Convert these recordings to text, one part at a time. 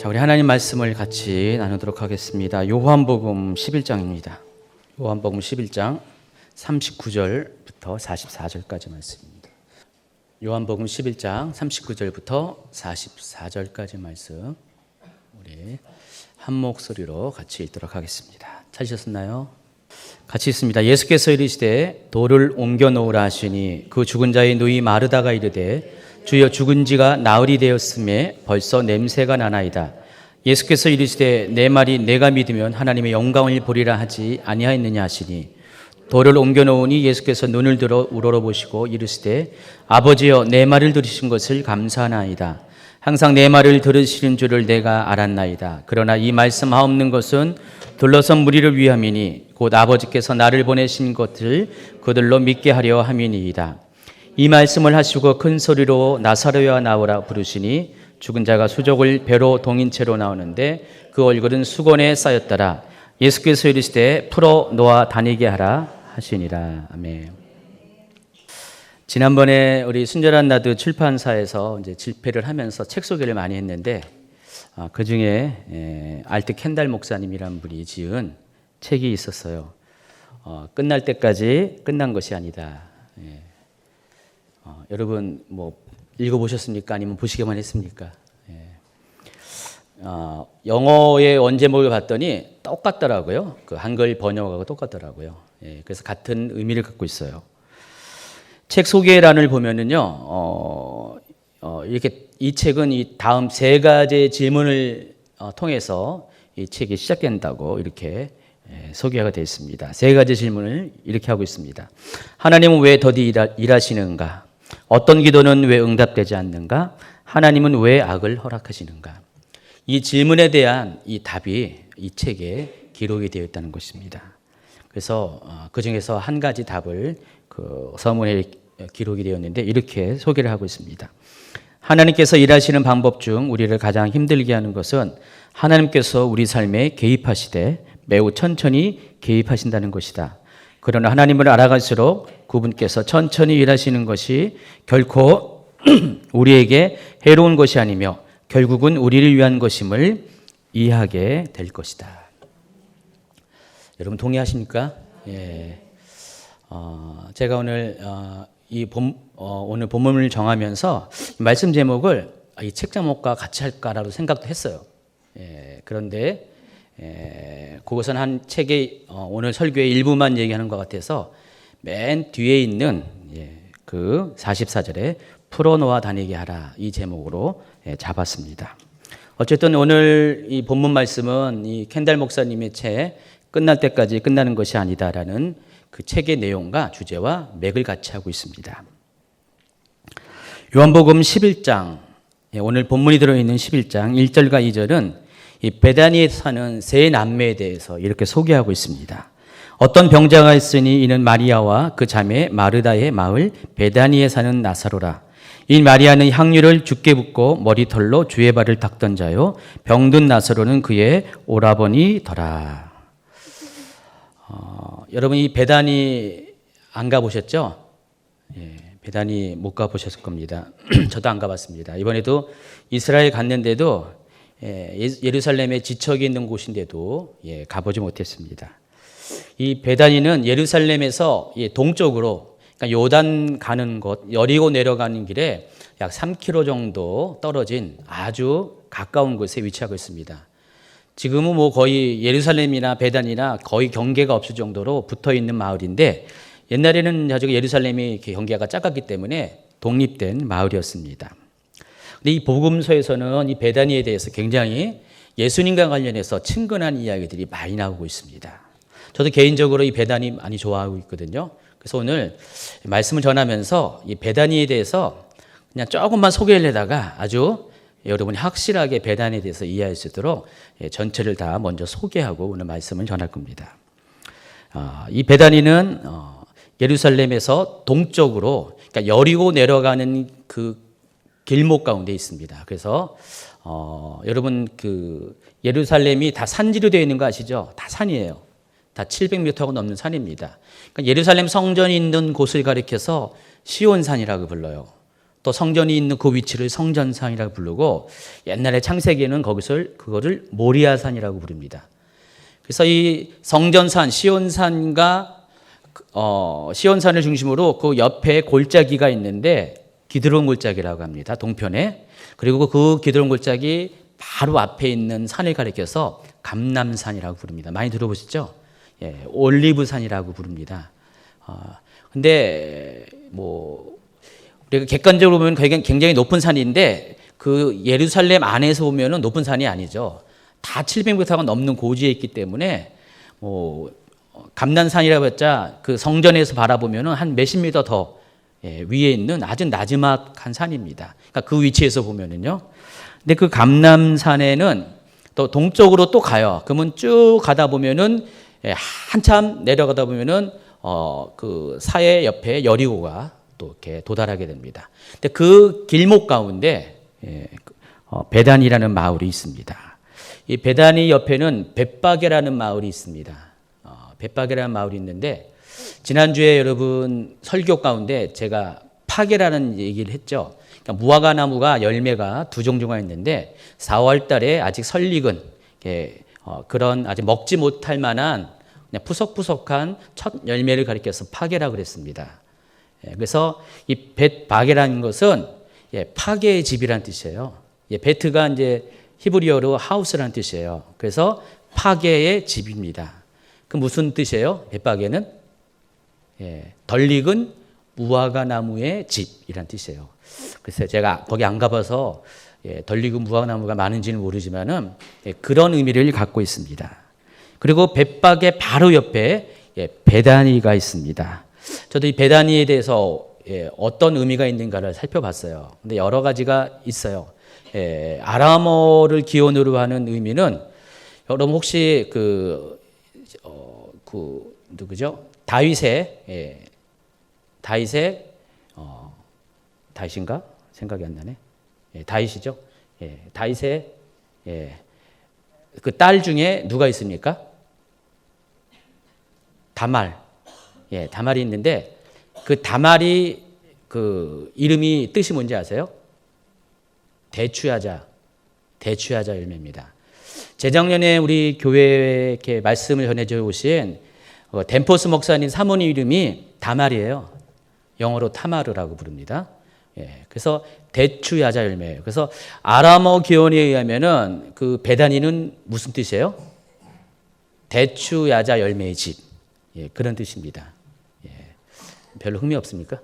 자, 우리 하나님 말씀을 같이 나누도록 하겠습니다. 요한복음 11장입니다. 요한복음 11장 39절부터 44절까지 말씀입니다. 요한복음 11장 39절부터 44절까지 말씀 우리 한 목소리로 같이 읽도록 하겠습니다. 찾으셨나요? 같이 읽습니다. 예수께서 이르시되 돌을 옮겨 놓으라 하시니 그 죽은 자의 누이 마르다가 이르되 주여 죽은 지가 나흘이 되었음에 벌써 냄새가 나나이다. 예수께서 이르시되 내 말이 내가 믿으면 하나님의 영광을 보리라 하지 아니하였느냐 하시니 돌을 옮겨 놓으니 예수께서 눈을 들어 우러러보시고 이르시되 아버지여 내 말을 들으신 것을 감사하나이다. 항상 내 말을 들으시는 줄을 내가 알았나이다. 그러나 이 말씀 하옵는 것은 둘러선 무리를 위함이니 곧 아버지께서 나를 보내신 것을 그들로 믿게 하려 함이니이다. 이 말씀을 하시고 큰 소리로 나사로야 나오라 부르시니 죽은 자가 수족을 배로 동인 채로 나오는데 그 얼굴은 수건에 쌓였더라. 예수께서 이르시되 풀어 놓아 다니게 하라 하시니라. 아멘. 지난번에 우리 순절한 나드 출판사에서 이제 집회를 하면서 책 소개를 많이 했는데 그 중에 알트 켄달 목사님이란 분이 지은 책이 있었어요. 끝날 때까지 끝난 것이 아니다. 여러분 뭐 읽어보셨습니까? 아니면 보시기만 했습니까? 영어의 원제목을 봤더니 똑같더라고요. 그 한글 번역하고 똑같더라고요. 그래서 같은 의미를 갖고 있어요. 책 소개란을 보면은요, 이렇게 이 책은 이 다음 세 가지 질문을 통해서 이 책이 시작된다고 이렇게 소개가 되어 있습니다. 세 가지 질문을 이렇게 하고 있습니다. 하나님은 왜 더디 일하시는가? 어떤 기도는 왜 응답되지 않는가? 하나님은 왜 악을 허락하시는가? 이 질문에 대한 이 답이 이 책에 기록이 되어 있다는 것입니다. 그래서 그 중에서 한 가지 답을 그 서문에 기록이 되었는데 이렇게 소개를 하고 있습니다. 하나님께서 일하시는 방법 중 우리를 가장 힘들게 하는 것은 하나님께서 우리 삶에 개입하시되 매우 천천히 개입하신다는 것이다. 그러나 하나님을 알아갈수록 그분께서 천천히 일하시는 것이 결코 우리에게 해로운 것이 아니며 결국은 우리를 위한 것임을 이해하게 될 것이다. 여러분 동의하십니까? 예. 제가 오늘 오늘 본문을 정하면서 말씀 제목을 이 책 제목과 같이 할까라고 생각도 했어요. 그런데 그것은 한 책의 오늘 설교의 일부만 얘기하는 것 같아서 맨 뒤에 있는 그 44절에 풀어놓아 다니게 하라 이 제목으로 잡았습니다. 어쨌든 오늘 이 본문 말씀은 이 켄달 목사님의 책 끝날 때까지 끝나는 것이 아니다라는 그 책의 내용과 주제와 맥을 같이 하고 있습니다. 요한복음 11장 오늘 본문이 들어있는 11장 1절과 2절은 이 베다니에 사는 세 남매에 대해서 이렇게 소개하고 있습니다. 어떤 병자가 있으니 이는 마리아와 그 자매 마르다의 마을 베다니에 사는 나사로라. 이 마리아는 향유를 주께 붓고 머리털로 주의 발을 닦던 자요 병든 나사로는 그의 오라버니더라. 여러분 이 베다니 안 가보셨죠? 베다니 못 가보셨을 겁니다. 저도 안 가봤습니다. 이번에도 이스라엘 갔는데도 예루살렘에 지척이 있는 곳인데도 가보지 못했습니다. 이 베다니는 예루살렘에서 동쪽으로 그러니까 요단 가는 곳 여리고 내려가는 길에 약 3km 정도 떨어진 아주 가까운 곳에 위치하고 있습니다. 지금은 뭐 거의 예루살렘이나 베단이나 거의 경계가 없을 정도로 붙어 있는 마을인데 옛날에는 예루살렘이 이렇게 경계가 작았기 때문에 독립된 마을이었습니다. 근데 이 복음서에서는 이 베다니에 대해서 굉장히 예수님과 관련해서 친근한 이야기들이 많이 나오고 있습니다. 저도 개인적으로 이 베다니 많이 좋아하고 있거든요. 그래서 오늘 말씀을 전하면서 이 베다니에 대해서 그냥 조금만 소개를 해다가 아주 여러분이 확실하게 베다니에 대해서 이해할 수 있도록 전체를 다 먼저 소개하고 오늘 말씀을 전할 겁니다. 이 베다니는 예루살렘에서 동쪽으로 그러니까 여리고 내려가는 그 길목 가운데 있습니다. 그래서 여러분 그 예루살렘이 다 산지로 되어 있는 거 아시죠? 다 산이에요. 다 700m가 넘는 산입니다. 그러니까 예루살렘 성전이 있는 곳을 가리켜서 시온산이라고 불러요. 또 성전이 있는 그 위치를 성전산이라고 부르고 옛날에 창세기에는 그거를 모리아산이라고 부릅니다. 그래서 이 성전산 시온산과 시온산을 중심으로 그 옆에 골짜기가 있는데 기드론 골짜기라고 합니다. 동편에. 그리고 그 기드론 골짜기 바로 앞에 있는 산을 가리켜서 감람산이라고 부릅니다. 많이 들어보셨죠? 예, 올리브산이라고 부릅니다. 근데 우리가 객관적으로 보면 굉장히 높은 산인데 그 예루살렘 안에서 보면은 높은 산이 아니죠. 다 700m가 넘는 고지에 있기 때문에 감람산이라고 했자 그 성전에서 바라보면은 한 몇십 미터 더 위에 있는 아주 나지막한 산입니다. 그러니까 그 위치에서 보면은요. 근데 그 감람산에는 또 동쪽으로 또 가요. 그러면 쭉 가다 보면은 한참 내려가다 보면은 그 사해 옆에 여리고가 또 이렇게 도달하게 됩니다. 근데 그 길목 가운데 베단이라는 마을이 있습니다. 이 베다니 옆에는 벳바게라는 마을이 있습니다. 벳바게라는 마을이 있는데 지난주에 여러분 설교 가운데 제가 파게라는 얘기를 했죠. 그러니까 무화과 나무가 열매가 두 종류가 있는데 4월 달에 아직 설익은 그런 아직 먹지 못할 만한 그냥 푸석푸석한 첫 열매를 가리켜서 파게라고 그랬습니다. 그래서 이 벳바게라는 것은 파게의 집이라는 뜻이에요. 베트가 이제 히브리어로 하우스라는 뜻이에요. 그래서 파게의 집입니다. 그 무슨 뜻이에요? 벳바게는 덜 익은 무화과 나무의 집이란 뜻이에요. 그래서 제가 거기 안 가봐서 덜 익은 무화과 나무가 많은지는 모르지만은 그런 의미를 갖고 있습니다. 그리고 벳바게 바로 옆에 베다니가 있습니다. 저도 이 베다니에 대해서 어떤 의미가 있는가를 살펴봤어요. 근데 여러 가지가 있어요. 아람어를 기원으로 하는 의미는 여러분 혹시 누구죠? 다윗인가? 생각이 안 나네. 다윗이죠. 다윗의 그 딸 중에 누가 있습니까? 다말. 다말이 있는데 그 다말이 그 이름이 뜻이 뭔지 아세요? 대추야자 열매입니다. 재작년에 우리 교회에 이렇게 말씀을 전해줘 오신 덴포스 목사님 사모님 이름이 다말이에요. 영어로 타마르라고 부릅니다. 그래서 대추야자 열매예요. 그래서 아람어 기원에 의하면은 그 베다니는 무슨 뜻이에요? 대추야자 열매의 집. 그런 뜻입니다. 별로 흥미 없습니까?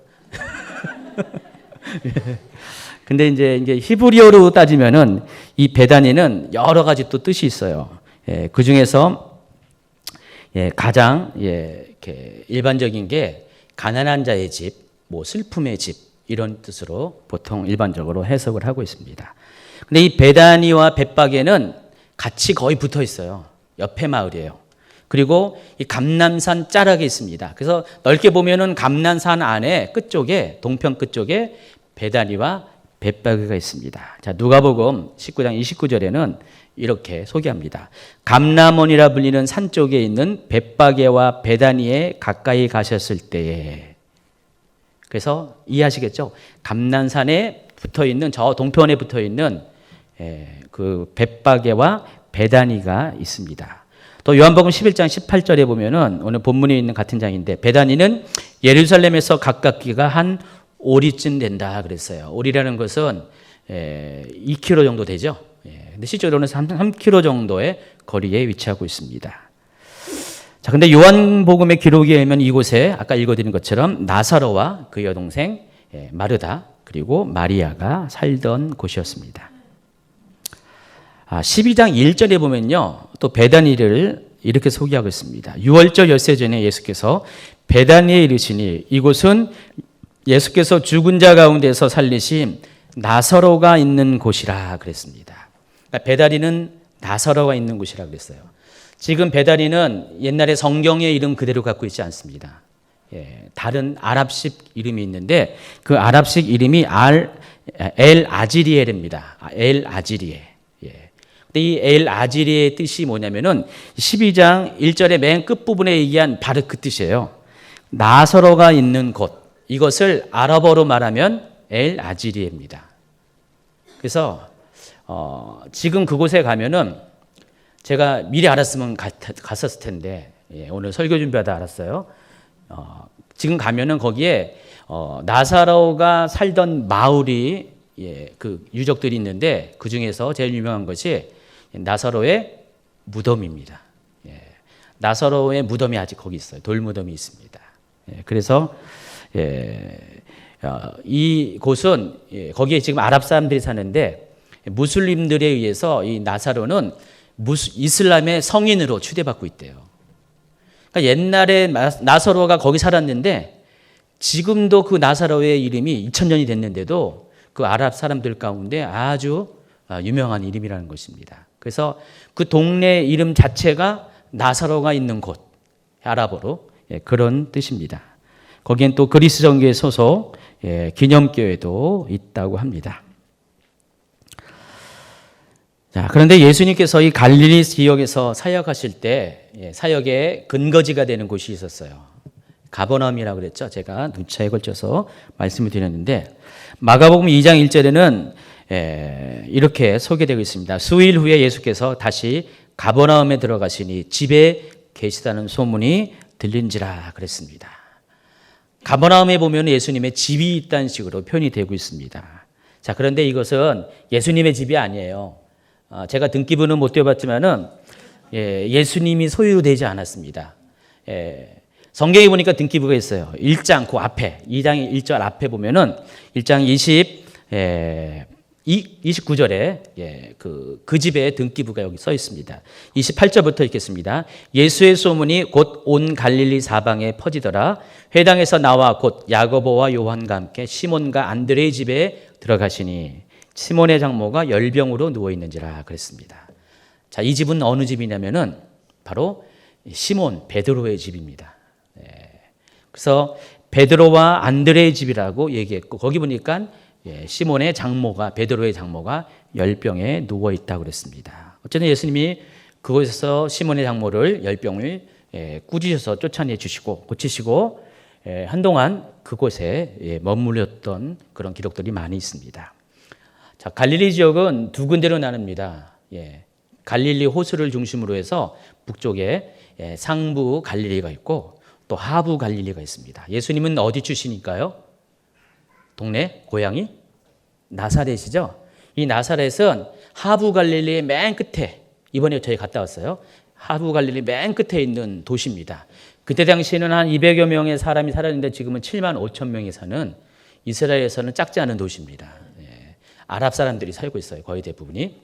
근데 이제 히브리어로 따지면은 이 베다니는 여러 가지 또 뜻이 있어요. 그 중에서 가장 이렇게 일반적인 게 가난한 자의 집, 슬픔의 집 이런 뜻으로 보통 일반적으로 해석을 하고 있습니다. 근데 이 베다니와 벳바게는 같이 거의 붙어 있어요. 옆에 마을이에요. 그리고 이 감람산 자락에 있습니다. 그래서 넓게 보면은 감람산 안에 끝쪽에 동편 끝쪽에 베다니와 벳바게가 있습니다. 자, 누가복음 19장 29절에는 이렇게 소개합니다. 감람원이라 불리는 산 쪽에 있는 벳바게와 베다니에 가까이 가셨을 때에. 그래서 이해하시겠죠? 감람산에 붙어 있는 저 동편에 붙어 있는 그 벳바게와 베다니가 있습니다. 또 요한복음 11장 18절에 보면은 오늘 본문에 있는 같은 장인데 베다니는 예루살렘에서 가깝기가 한 오리쯤 된다 그랬어요. 오리라는 것은 2km 정도 되죠. 근데 실제로는 3km 정도의 거리에 위치하고 있습니다. 자, 근데 요한복음의 기록에 의하면 이곳에 아까 읽어드린 것처럼 나사로와 그 여동생 마르다 그리고 마리아가 살던 곳이었습니다. 12장 1절에 보면요. 또 베다니를 이렇게 소개하고 있습니다. 6월절 엿새 전에 예수께서 베다니에 이르시니 이곳은 예수께서 죽은 자 가운데서 살리신 나사로가 있는 곳이라 그랬습니다. 그러니까 베다니는 나사로가 있는 곳이라 그랬어요. 지금 베다니는 옛날에 성경의 이름 그대로 갖고 있지 않습니다. 다른 아랍식 이름이 있는데 그 아랍식 이름이 엘 아지리엘입니다. 엘 아지리에. 근데 이 엘 아지리의 뜻이 뭐냐면은 12장 1절의 맨 끝부분에 얘기한 바로 그 뜻이에요. 나사로가 있는 곳. 이것을 아랍어로 말하면 엘 아지리에입니다. 그래서 지금 그곳에 가면은 제가 미리 알았으면 갔었을 텐데 오늘 설교 준비하다 알았어요. 지금 가면은 거기에 나사로가 살던 마을이 그 유적들이 있는데 그 중에서 제일 유명한 것이 나사로의 무덤입니다. 나사로의 무덤이 아직 거기 있어요. 돌 무덤이 있습니다. 그래서 이 곳은 거기에 지금 아랍 사람들이 사는데 무슬림들에 의해서 이 나사로는 이슬람의 성인으로 추대받고 있대요. 그러니까 옛날에 나사로가 거기 살았는데 지금도 그 나사로의 이름이 2000년이 됐는데도 그 아랍 사람들 가운데 아주 유명한 이름이라는 것입니다. 그래서 그 동네 이름 자체가 나사로가 있는 곳, 아랍어로 그런 뜻입니다. 거기엔 또 그리스 정교회 소속 기념교회도 있다고 합니다. 자, 그런데 예수님께서 이 갈릴리 지역에서 사역하실 때 사역의 근거지가 되는 곳이 있었어요. 가버나움이라고 그랬죠. 제가 누차에 걸쳐서 말씀을 드렸는데 마가복음 2장 1절에는 이렇게 소개되고 있습니다. 수일 후에 예수께서 다시 가버나움에 들어가시니 집에 계시다는 소문이 들린지라 그랬습니다. 가버나움에 보면 예수님의 집이 있다는 식으로 표현이 되고 있습니다. 자, 그런데 이것은 예수님의 집이 아니에요. 제가 등기부는 못 떼어봤지만은 예수님이 소유되지 않았습니다. 성경에 보니까 등기부가 있어요. 1장 그 앞에 2장 1절 앞에 보면은 1장 29절에 그 집에 등기부가 여기 써 있습니다. 28절부터 읽겠습니다. 예수의 소문이 곧 온 갈릴리 사방에 퍼지더라. 회당에서 나와 곧 야고보와 요한과 함께 시몬과 안드레의 집에 들어가시니 시몬의 장모가 열병으로 누워 있는지라 그랬습니다. 자, 이 집은 어느 집이냐면은 바로 시몬 베드로의 집입니다. 그래서 베드로와 안드레의 집이라고 얘기했고 거기 보니까 시몬의 장모가 베드로의 장모가 열병에 누워 있다고 그랬습니다. 어쨌든 예수님이 그곳에서 시몬의 장모를 열병을 꾸짖어서 쫓아내 주시고 고치시고 한동안 그곳에 머물렀던 그런 기록들이 많이 있습니다. 자, 갈릴리 지역은 두 군데로 나눕니다. 갈릴리 호수를 중심으로 해서 북쪽에 상부 갈릴리가 있고 또 하부 갈릴리가 있습니다. 예수님은 어디 출신일까요? 동네 고향이 나사렛이죠. 이 나사렛은 하부 갈릴리의 맨 끝에 이번에 저희 갔다 왔어요. 하부 갈릴리 맨 끝에 있는 도시입니다. 그때 당시에는 한 200여 명의 사람이 살았는데 지금은 7만 5천 명이 사는 이스라엘에서는 작지 않은 도시입니다. 아랍 사람들이 살고 있어요. 거의 대부분이.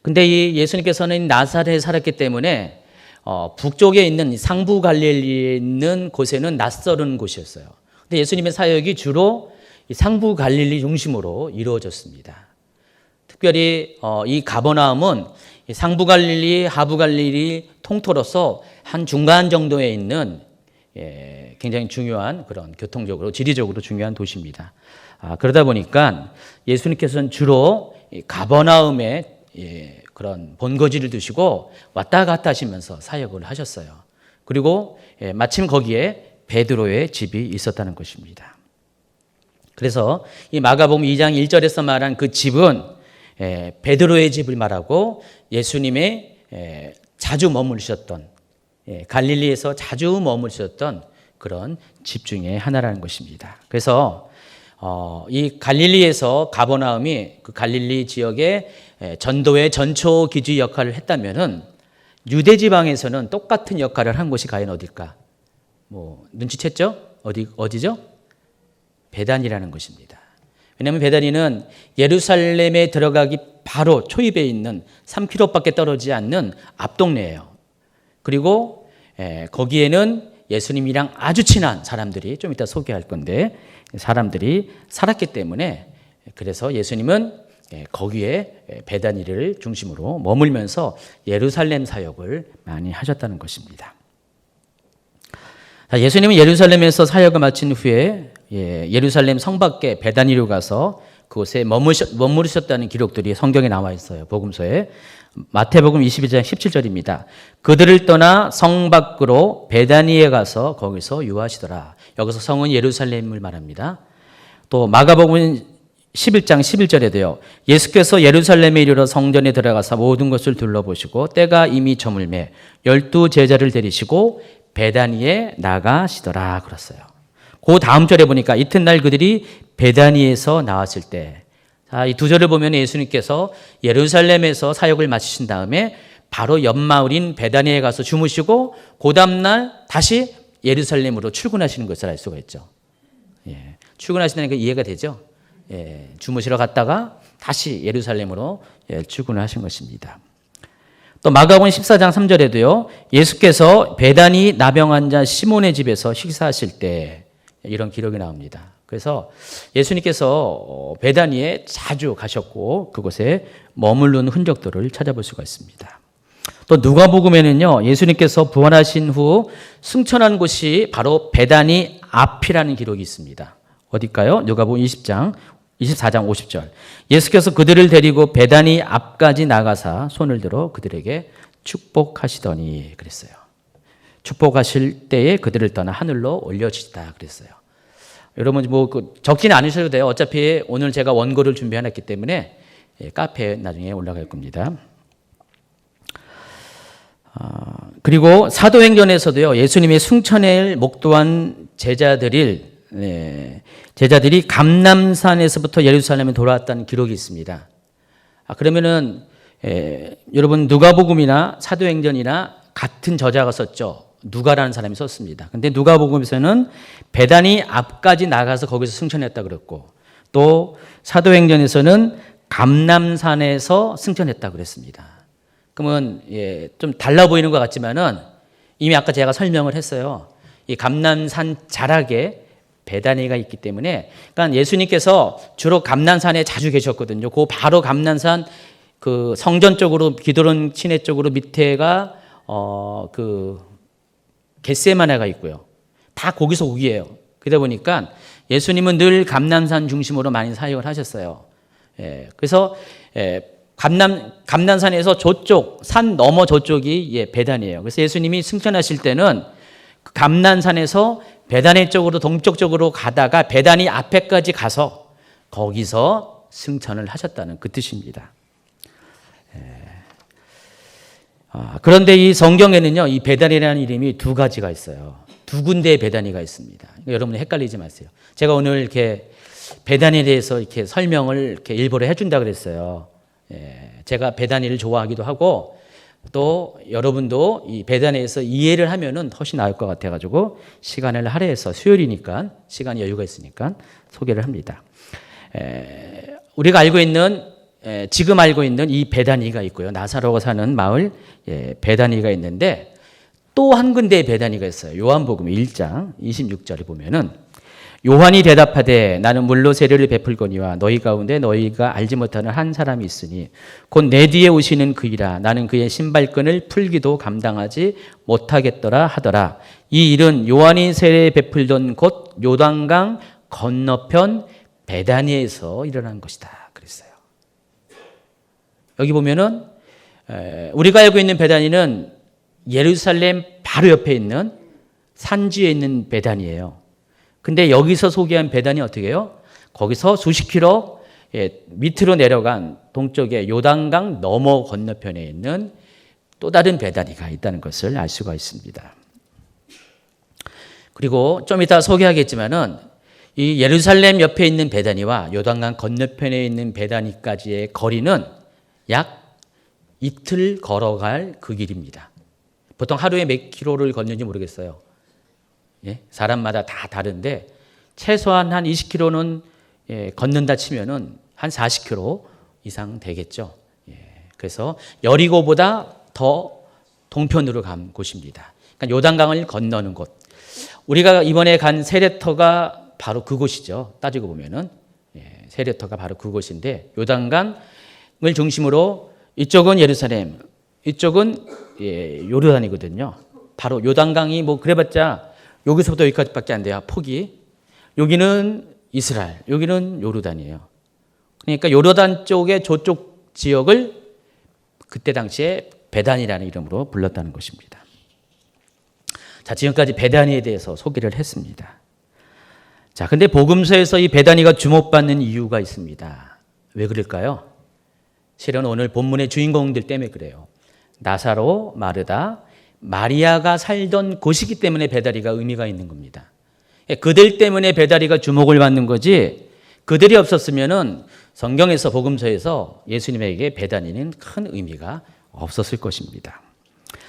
근데 이 예수님께서는 나사렛에 살았기 때문에 북쪽에 있는 상부 갈릴리에 있는 곳에는 낯설은 곳이었어요. 근데 예수님의 사역이 주로 상부 갈릴리 중심으로 이루어졌습니다. 특별히 이 가버나움은 상부 갈릴리, 하부 갈릴리 통틀어서 한 중간 정도에 있는 굉장히 중요한 그런 교통적으로 지리적으로 중요한 도시입니다. 그러다 보니까 예수님께서는 주로 가버나움에 그런 본거지를 두시고 왔다 갔다 하시면서 사역을 하셨어요. 그리고 마침 거기에 베드로의 집이 있었다는 것입니다. 그래서 이 마가복음 2장 1절에서 말한 그 집은 베드로의 집을 말하고 예수님의 자주 머무르셨던 갈릴리에서 자주 머무르셨던 그런 집 중에 하나라는 것입니다. 그래서 이 갈릴리에서 가버나움이 그 갈릴리 지역의 전도의 전초 기지 역할을 했다면은 유대 지방에서는 똑같은 역할을 한 곳이 과연 어딜까? 뭐 눈치챘죠? 어디죠? 베단이라는 것입니다. 왜냐하면 베단이는 예루살렘에 들어가기 바로 초입에 있는 3km밖에 떨어지지 않는 앞동네예요. 그리고 거기에는 예수님이랑 아주 친한 사람들이 좀 이따 소개할 건데 사람들이 살았기 때문에 그래서 예수님은 거기에 베다니를 중심으로 머물면서 예루살렘 사역을 많이 하셨다는 것입니다. 예수님은 예루살렘에서 사역을 마친 후에 예루살렘 성 밖에 베다니로 가서 그곳에 머무르셨다는 기록들이 성경에 나와 있어요. 복음서에. 마태복음 22장 17절입니다. 그들을 떠나 성 밖으로 베다니에 가서 거기서 유하시더라. 여기서 성은 예루살렘을 말합니다. 또 마가복음 11장 11절에도요. 예수께서 예루살렘에 이르러 성전에 들어가서 모든 것을 둘러보시고 때가 이미 저물매 12 제자를 데리시고 베다니에 나가시더라 그랬어요. 그 다음 절에 보니까 이튿날 그들이 베다니에서 나왔을 때, 이 두 절을 보면 예수님께서 예루살렘에서 사역을 마치신 다음에 바로 옆 마을인 베다니에 가서 주무시고 그 다음날 다시 예루살렘으로 출근하시는 것을 알 수가 있죠. 예, 출근하시다는 게 이해가 되죠. 예, 주무시러 갔다가 다시 예루살렘으로 출근을 하신 것입니다. 또 마가복음 14장 3절에도요. 예수께서 베다니 나병 환자 시몬의 집에서 식사하실 때 이런 기록이 나옵니다. 그래서 예수님께서 베다니에 자주 가셨고 그곳에 머무른 흔적들을 찾아볼 수가 있습니다. 또 누가복음에는요. 예수님께서 부활하신 후 승천한 곳이 바로 베다니 앞이라는 기록이 있습니다. 어딜까요? 누가복음 24장 50절. 예수께서 그들을 데리고 베다니 앞까지 나가사 손을 들어 그들에게 축복하시더니 그랬어요. 축복하실 때에 그들을 떠나 하늘로 올려주시다 그랬어요. 여러분 적지는 않으셔도 돼요. 어차피 오늘 제가 원고를 준비해놨기 때문에 카페에 나중에 올라갈 겁니다. 그리고 사도행전에서도요. 예수님의 승천을 목도한 제자들이 감람산에서부터 예루살렘에 돌아왔다는 기록이 있습니다. 그러면은 여러분 누가복음이나 사도행전이나 같은 저자가 썼죠. 누가라는 사람이 썼습니다. 근데 누가복음에서는 베다니 앞까지 나가서 거기서 승천했다 그랬고 또 사도행전에서는 감람산에서 승천했다 그랬습니다. 그러면 좀 달라 보이는 것 같지만은 이미 아까 제가 설명을 했어요. 이 감람산 자락에 베다니가 있기 때문에, 그러니까 예수님께서 주로 감람산에 자주 계셨거든요. 그 바로 감람산 그 성전 쪽으로 기드론 시내 쪽으로 밑에가 그 겟세마네가 있고요. 다 거기서 오기예요. 그러다 보니까 예수님은 늘 감람산 중심으로 많이 사역을 하셨어요. 그래서 감람산에서 저쪽 산 너머 저쪽이 베다니예요. 그래서 예수님이 승천하실 때는 그 감람산에서 베다니 쪽으로 동쪽 쪽으로 가다가 베다니 앞에까지 가서 거기서 승천을 하셨다는 그 뜻입니다. 그런데 이 성경에는요, 이 베다니라는 이름이 두 가지가 있어요. 두 군데의 베다니가 있습니다. 그러니까 여러분 헷갈리지 마세요. 제가 오늘 이렇게 베다니에 대해서 이렇게 설명을 이렇게 일부러 해준다 그랬어요. 제가 베다니를 좋아하기도 하고 또 여러분도 이 베다니에서 이해를 하면은 훨씬 나을 것 같아가지고 시간을 할애해서 수요일이니까 시간이 여유가 있으니까 소개를 합니다. 우리가 알고 있는 지금 알고 있는 이 베다니가 있고요. 나사로가 사는 마을 베다니가 있는데 또 한 군데의 베다니가 있어요. 요한복음 1장 26절에 보면은 요한이 대답하되 나는 물로 세례를 베풀거니와 너희 가운데 너희가 알지 못하는 한 사람이 있으니 곧 내 뒤에 오시는 그이라 나는 그의 신발끈을 풀기도 감당하지 못하겠더라 하더라. 이 일은 요한이 세례 베풀던 곳 요단강 건너편 베다니에서 일어난 것이다 그랬어요. 여기 보면은 우리가 알고 있는 베다니는 예루살렘 바로 옆에 있는 산지에 있는 베다니예요. 근데 여기서 소개한 베다니 어떻게 해요? 거기서 수십 킬로 밑으로 내려간 동쪽의 요단강 너머 건너편에 있는 또 다른 베다니가 있다는 것을 알 수가 있습니다. 그리고 좀 이따 소개하겠지만은 이 예루살렘 옆에 있는 베다니와 요단강 건너편에 있는 베다니까지의 거리는 약 이틀 걸어갈 그 길입니다. 보통 하루에 몇 킬로를 걷는지 모르겠어요. 사람마다 다 다른데 최소한 한 20km는 걷는다 치면은 한 40km 이상 되겠죠. 그래서 여리고보다 더 동편으로 간 곳입니다. 그러니까 요단강을 건너는 곳. 우리가 이번에 간 세례터가 바로 그곳이죠. 따지고 보면은 세례터가 바로 그곳인데 요단강을 중심으로 이쪽은 예루살렘, 이쪽은 요르단이거든요. 바로 요단강이 뭐 그래봤자 여기서부터 여기까지밖에 안 돼요. 폭이. 여기는 이스라엘, 여기는 요르단이에요. 그러니까 요르단 쪽의 저쪽 지역을 그때 당시에 베단이라는 이름으로 불렀다는 것입니다. 자, 지금까지 베단에 대해서 소개를 했습니다. 자, 근데 복음서에서 이 베다니가 주목받는 이유가 있습니다. 왜 그럴까요? 실은 오늘 본문의 주인공들 때문에 그래요. 나사로, 마르다, 마리아가 살던 곳이기 때문에 베다니가 의미가 있는 겁니다. 그들 때문에 베다니가 주목을 받는 거지, 그들이 없었으면은 성경에서 복음서에서 예수님에게 베다니는 큰 의미가 없었을 것입니다.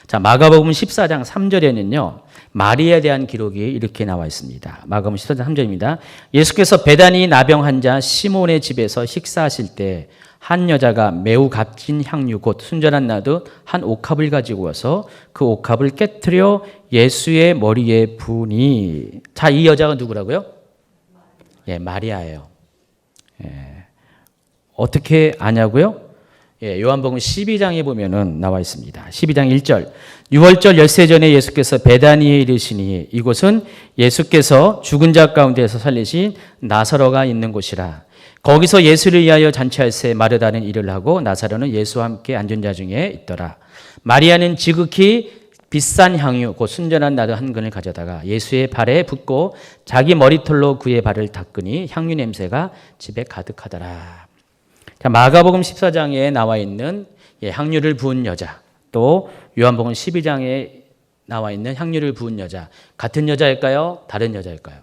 자, 마가복음 14장 3절에는요, 마리아에 대한 기록이 이렇게 나와 있습니다. 마가복음 14장 3절입니다. 예수께서 베다니 나병 환자 시몬의 집에서 식사하실 때 한 여자가 매우 값진 향유 곧 순전한 나드 한 옥합을 가지고 와서 그 옥합을 깨트려 예수의 머리에 부으니. 자, 이 여자가 누구라고요? 예, 마리아예요. 예. 어떻게 아냐고요? 예, 요한복음 12장에 보면은 나와 있습니다. 12장 1절. 6월절 엿새 전에 예수께서 베다니에 이르시니 이곳은 예수께서 죽은 자 가운데서 살리신 나사로가 있는 곳이라. 거기서 예수를 위하여 잔치할새 마르다는 일을 하고 나사로는 예수와 함께 앉은 자 중에 있더라. 마리아는 지극히 비싼 향유 곧 순전한 나드 한 근을 가져다가 예수의 발에 붓고 자기 머리털로 그의 발을 닦으니 향유 냄새가 집에 가득하더라. 자, 마가복음 14장에 나와 있는 향유를 부은 여자, 또 요한복음 12장에 나와 있는 향유를 부은 여자, 같은 여자일까요? 다른 여자일까요?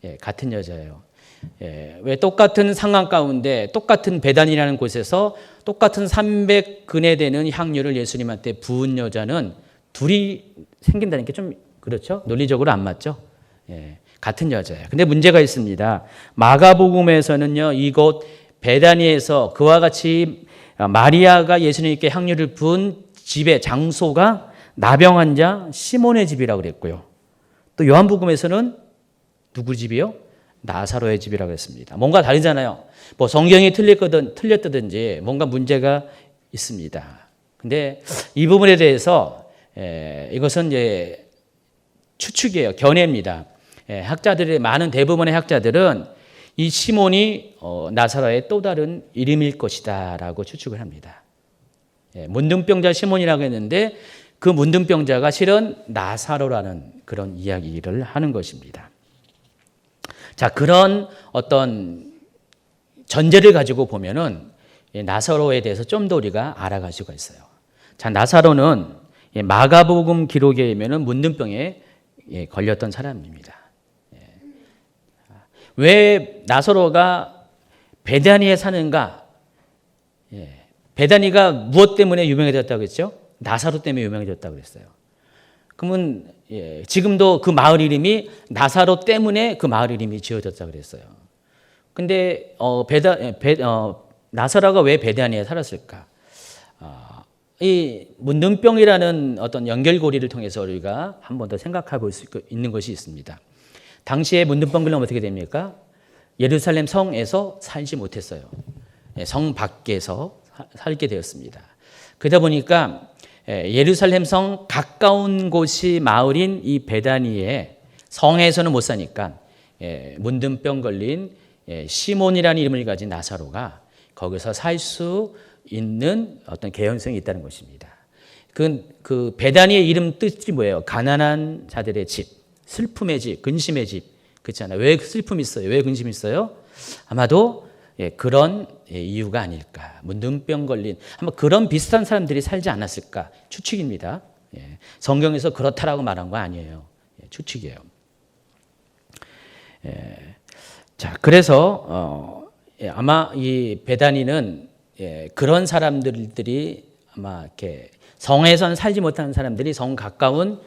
예, 같은 여자예요. 예, 왜 똑같은 상황 가운데 똑같은 베단이라는 곳에서 똑같은 300근에 되는 향유를 예수님한테 부은 여자는 둘이 생긴다는 게 좀 그렇죠? 논리적으로 안 맞죠? 예, 같은 여자예요. 근데 문제가 있습니다. 마가복음에서는요, 이곳 베다니에서 그와 같이 마리아가 예수님께 향유를 부은 집의 장소가 나병 환자 시몬의 집이라고 그랬고요. 또 요한복음에서는 누구 집이요? 나사로의 집이라고 했습니다. 뭔가 다르잖아요. 뭐 성경이 틀렸다든지 뭔가 문제가 있습니다. 근데 이 부분에 대해서 이것은 이제 추측이에요. 견해입니다. 학자들의 많은 대부분의 학자들은 이 시몬이 나사로의 또 다른 이름일 것이다라고 추측을 합니다. 문둥병자 시몬이라고 했는데 그 문둥병자가 실은 나사로라는 그런 이야기를 하는 것입니다. 자, 그런 어떤 전제를 가지고 보면은 나사로에 대해서 좀 더 우리가 알아갈 수가 있어요. 자, 나사로는 마가복음 기록에 의하면 문둥병에 걸렸던 사람입니다. 왜 나사로가 베다니에 사는가? 베다니가 무엇 때문에 유명해졌다고 했죠? 나사로 때문에 유명해졌다고 그랬어요. 그러면 지금도 그 마을 이름이 나사로 때문에 그 마을 이름이 지어졌다고 그랬어요. 근데 나사로가 왜 베다니에 살았을까? 이 문둥병이라는 어떤 연결고리를 통해서 우리가 한 번 더 생각해 볼 수 있는 것이 있습니다. 당시에 문둥병 걸리면 어떻게 됩니까? 예루살렘 성에서 살지 못했어요. 성 밖에서 살게 되었습니다. 그러다 보니까 예루살렘 성 가까운 곳이 마을인 이 베다니에 성에서는 못 사니까 문둥병 걸린 시몬이라는 이름을 가진 나사로가 거기서 살 수 있는 어떤 개연성이 있다는 것입니다. 그 베다니의 이름 뜻이 뭐예요? 가난한 자들의 집, 슬픔의 집, 근심의 집. 그렇잖아요. 왜 슬픔이 있어요? 왜 근심이 있어요? 아마도 그런 이유가 아닐까. 문둥병 걸린 아마 그런 비슷한 사람들이 살지 않았을까. 추측입니다. 성경에서 그렇다라고 말한 거 아니에요. 추측이에요. 자, 그래서 아마 이 베다니는 그런 사람들이 아마 이렇게 성에서는 살지 못하는 사람들이 성 가까운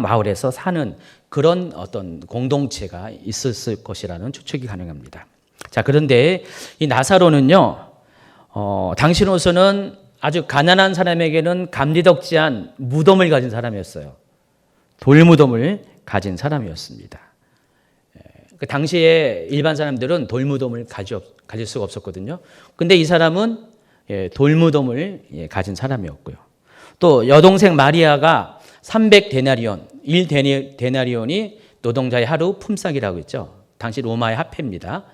마을에서 사는 그런 어떤 공동체가 있었을 것이라는 추측이 가능합니다. 자, 그런데 이 나사로는요, 당시로서는 아주 가난한 사람에게는 감리덕지한 무덤을 가진 사람이었어요. 돌무덤을 가진 사람이었습니다. 그 당시에 일반 사람들은 돌무덤을 가질 수가 없었거든요. 근데 이 사람은 돌무덤을 가진 사람이었고요. 또 여동생 마리아가 300데나리온, 1데나리온이 노동자의 하루 품삯이라고 했죠. 당시 로마의 화폐입니다.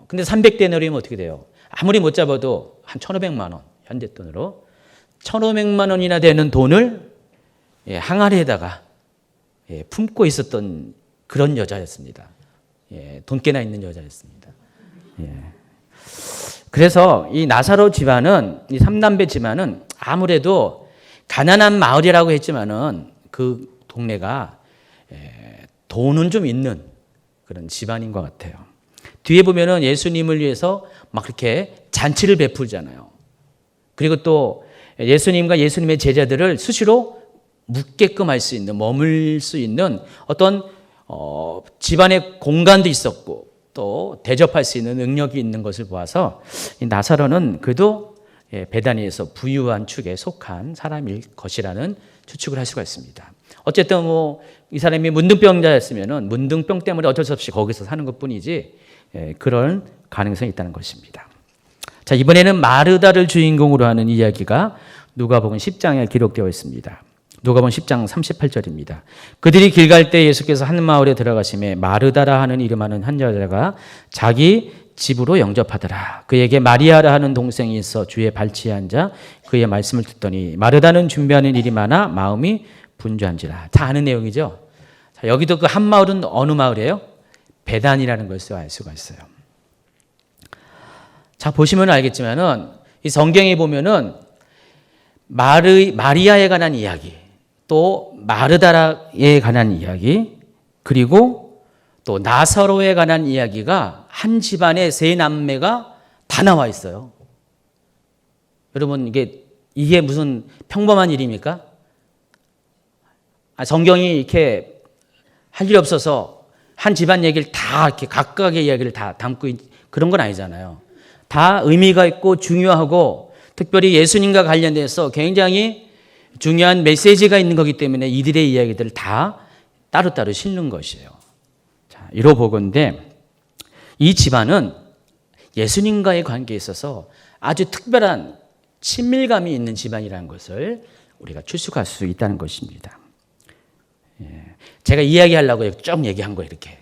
근데 300데나리온이면 어떻게 돼요? 아무리 못 잡아도 한 1,500만 원, 현재 돈으로 1,500만 원이나 되는 돈을 항아리에다가 품고 있었던 그런 여자였습니다. 돈 깨나 있는 여자였습니다. 예. 그래서 이 나사로 집안은, 이 삼남매 집안은 아무래도 가난한 마을이라고 했지만은 그 동네가 돈은 좀 있는 그런 집안인 것 같아요. 뒤에 보면은 예수님을 위해서 막 그렇게 잔치를 베풀잖아요. 그리고 또 예수님과 예수님의 제자들을 수시로 묵게끔 할 수 있는, 머물 수 있는 어떤 집안의 공간도 있었고 또 대접할 수 있는 능력이 있는 것을 보아서 이 나사로는 그도 베다니에서 부유한 축에 속한 사람일 것이라는 추측을 할 수가 있습니다. 어쨌든 뭐 이 사람이 문둥병자였으면은 문둥병 때문에 어쩔 수 없이 거기서 사는 것뿐이지 그런 가능성이 있다는 것입니다. 자, 이번에는 마르다를 주인공으로 하는 이야기가 누가복음 10장에 기록되어 있습니다. 누가복음 10장 38절입니다. 그들이 길 갈 때 예수께서 한 마을에 들어가심에 마르다라 하는 이름하는 한 여자가 자기 집으로 영접하더라. 그에게 마리아라 하는 동생이 있어 주의 발치에 앉아 그의 말씀을 듣더니 마르다는 준비하는 일이 많아 마음이 분주한지라. 다 아는 내용이죠. 자, 여기도 그 한 마을은 어느 마을이에요? 베단이라는 것을 알 수가 있어요. 자, 보시면 알겠지만은 이 성경에 보면은 마리아에 관한 이야기, 또 마르다라에 관한 이야기, 그리고 또 나사로에 관한 이야기가 한 집안의 세 남매가 다 나와 있어요. 여러분, 이게 무슨 평범한 일입니까? 성경이 이렇게 할 일 없어서 한 집안 얘기를 다 이렇게 각각의 이야기를 다 담고 그런 건 아니잖아요. 다 의미가 있고 중요하고 특별히 예수님과 관련돼서 굉장히 중요한 메시지가 있는 거기 때문에 이들의 이야기들을 다 따로따로 실는 것이에요. 자, 이로 보건대 이 집안은 예수님과의 관계에 있어서 아주 특별한 친밀감이 있는 집안이라는 것을 우리가 추측할 수 있다는 것입니다. 제가 이야기하려고 쭉 얘기한 거예요, 이렇게.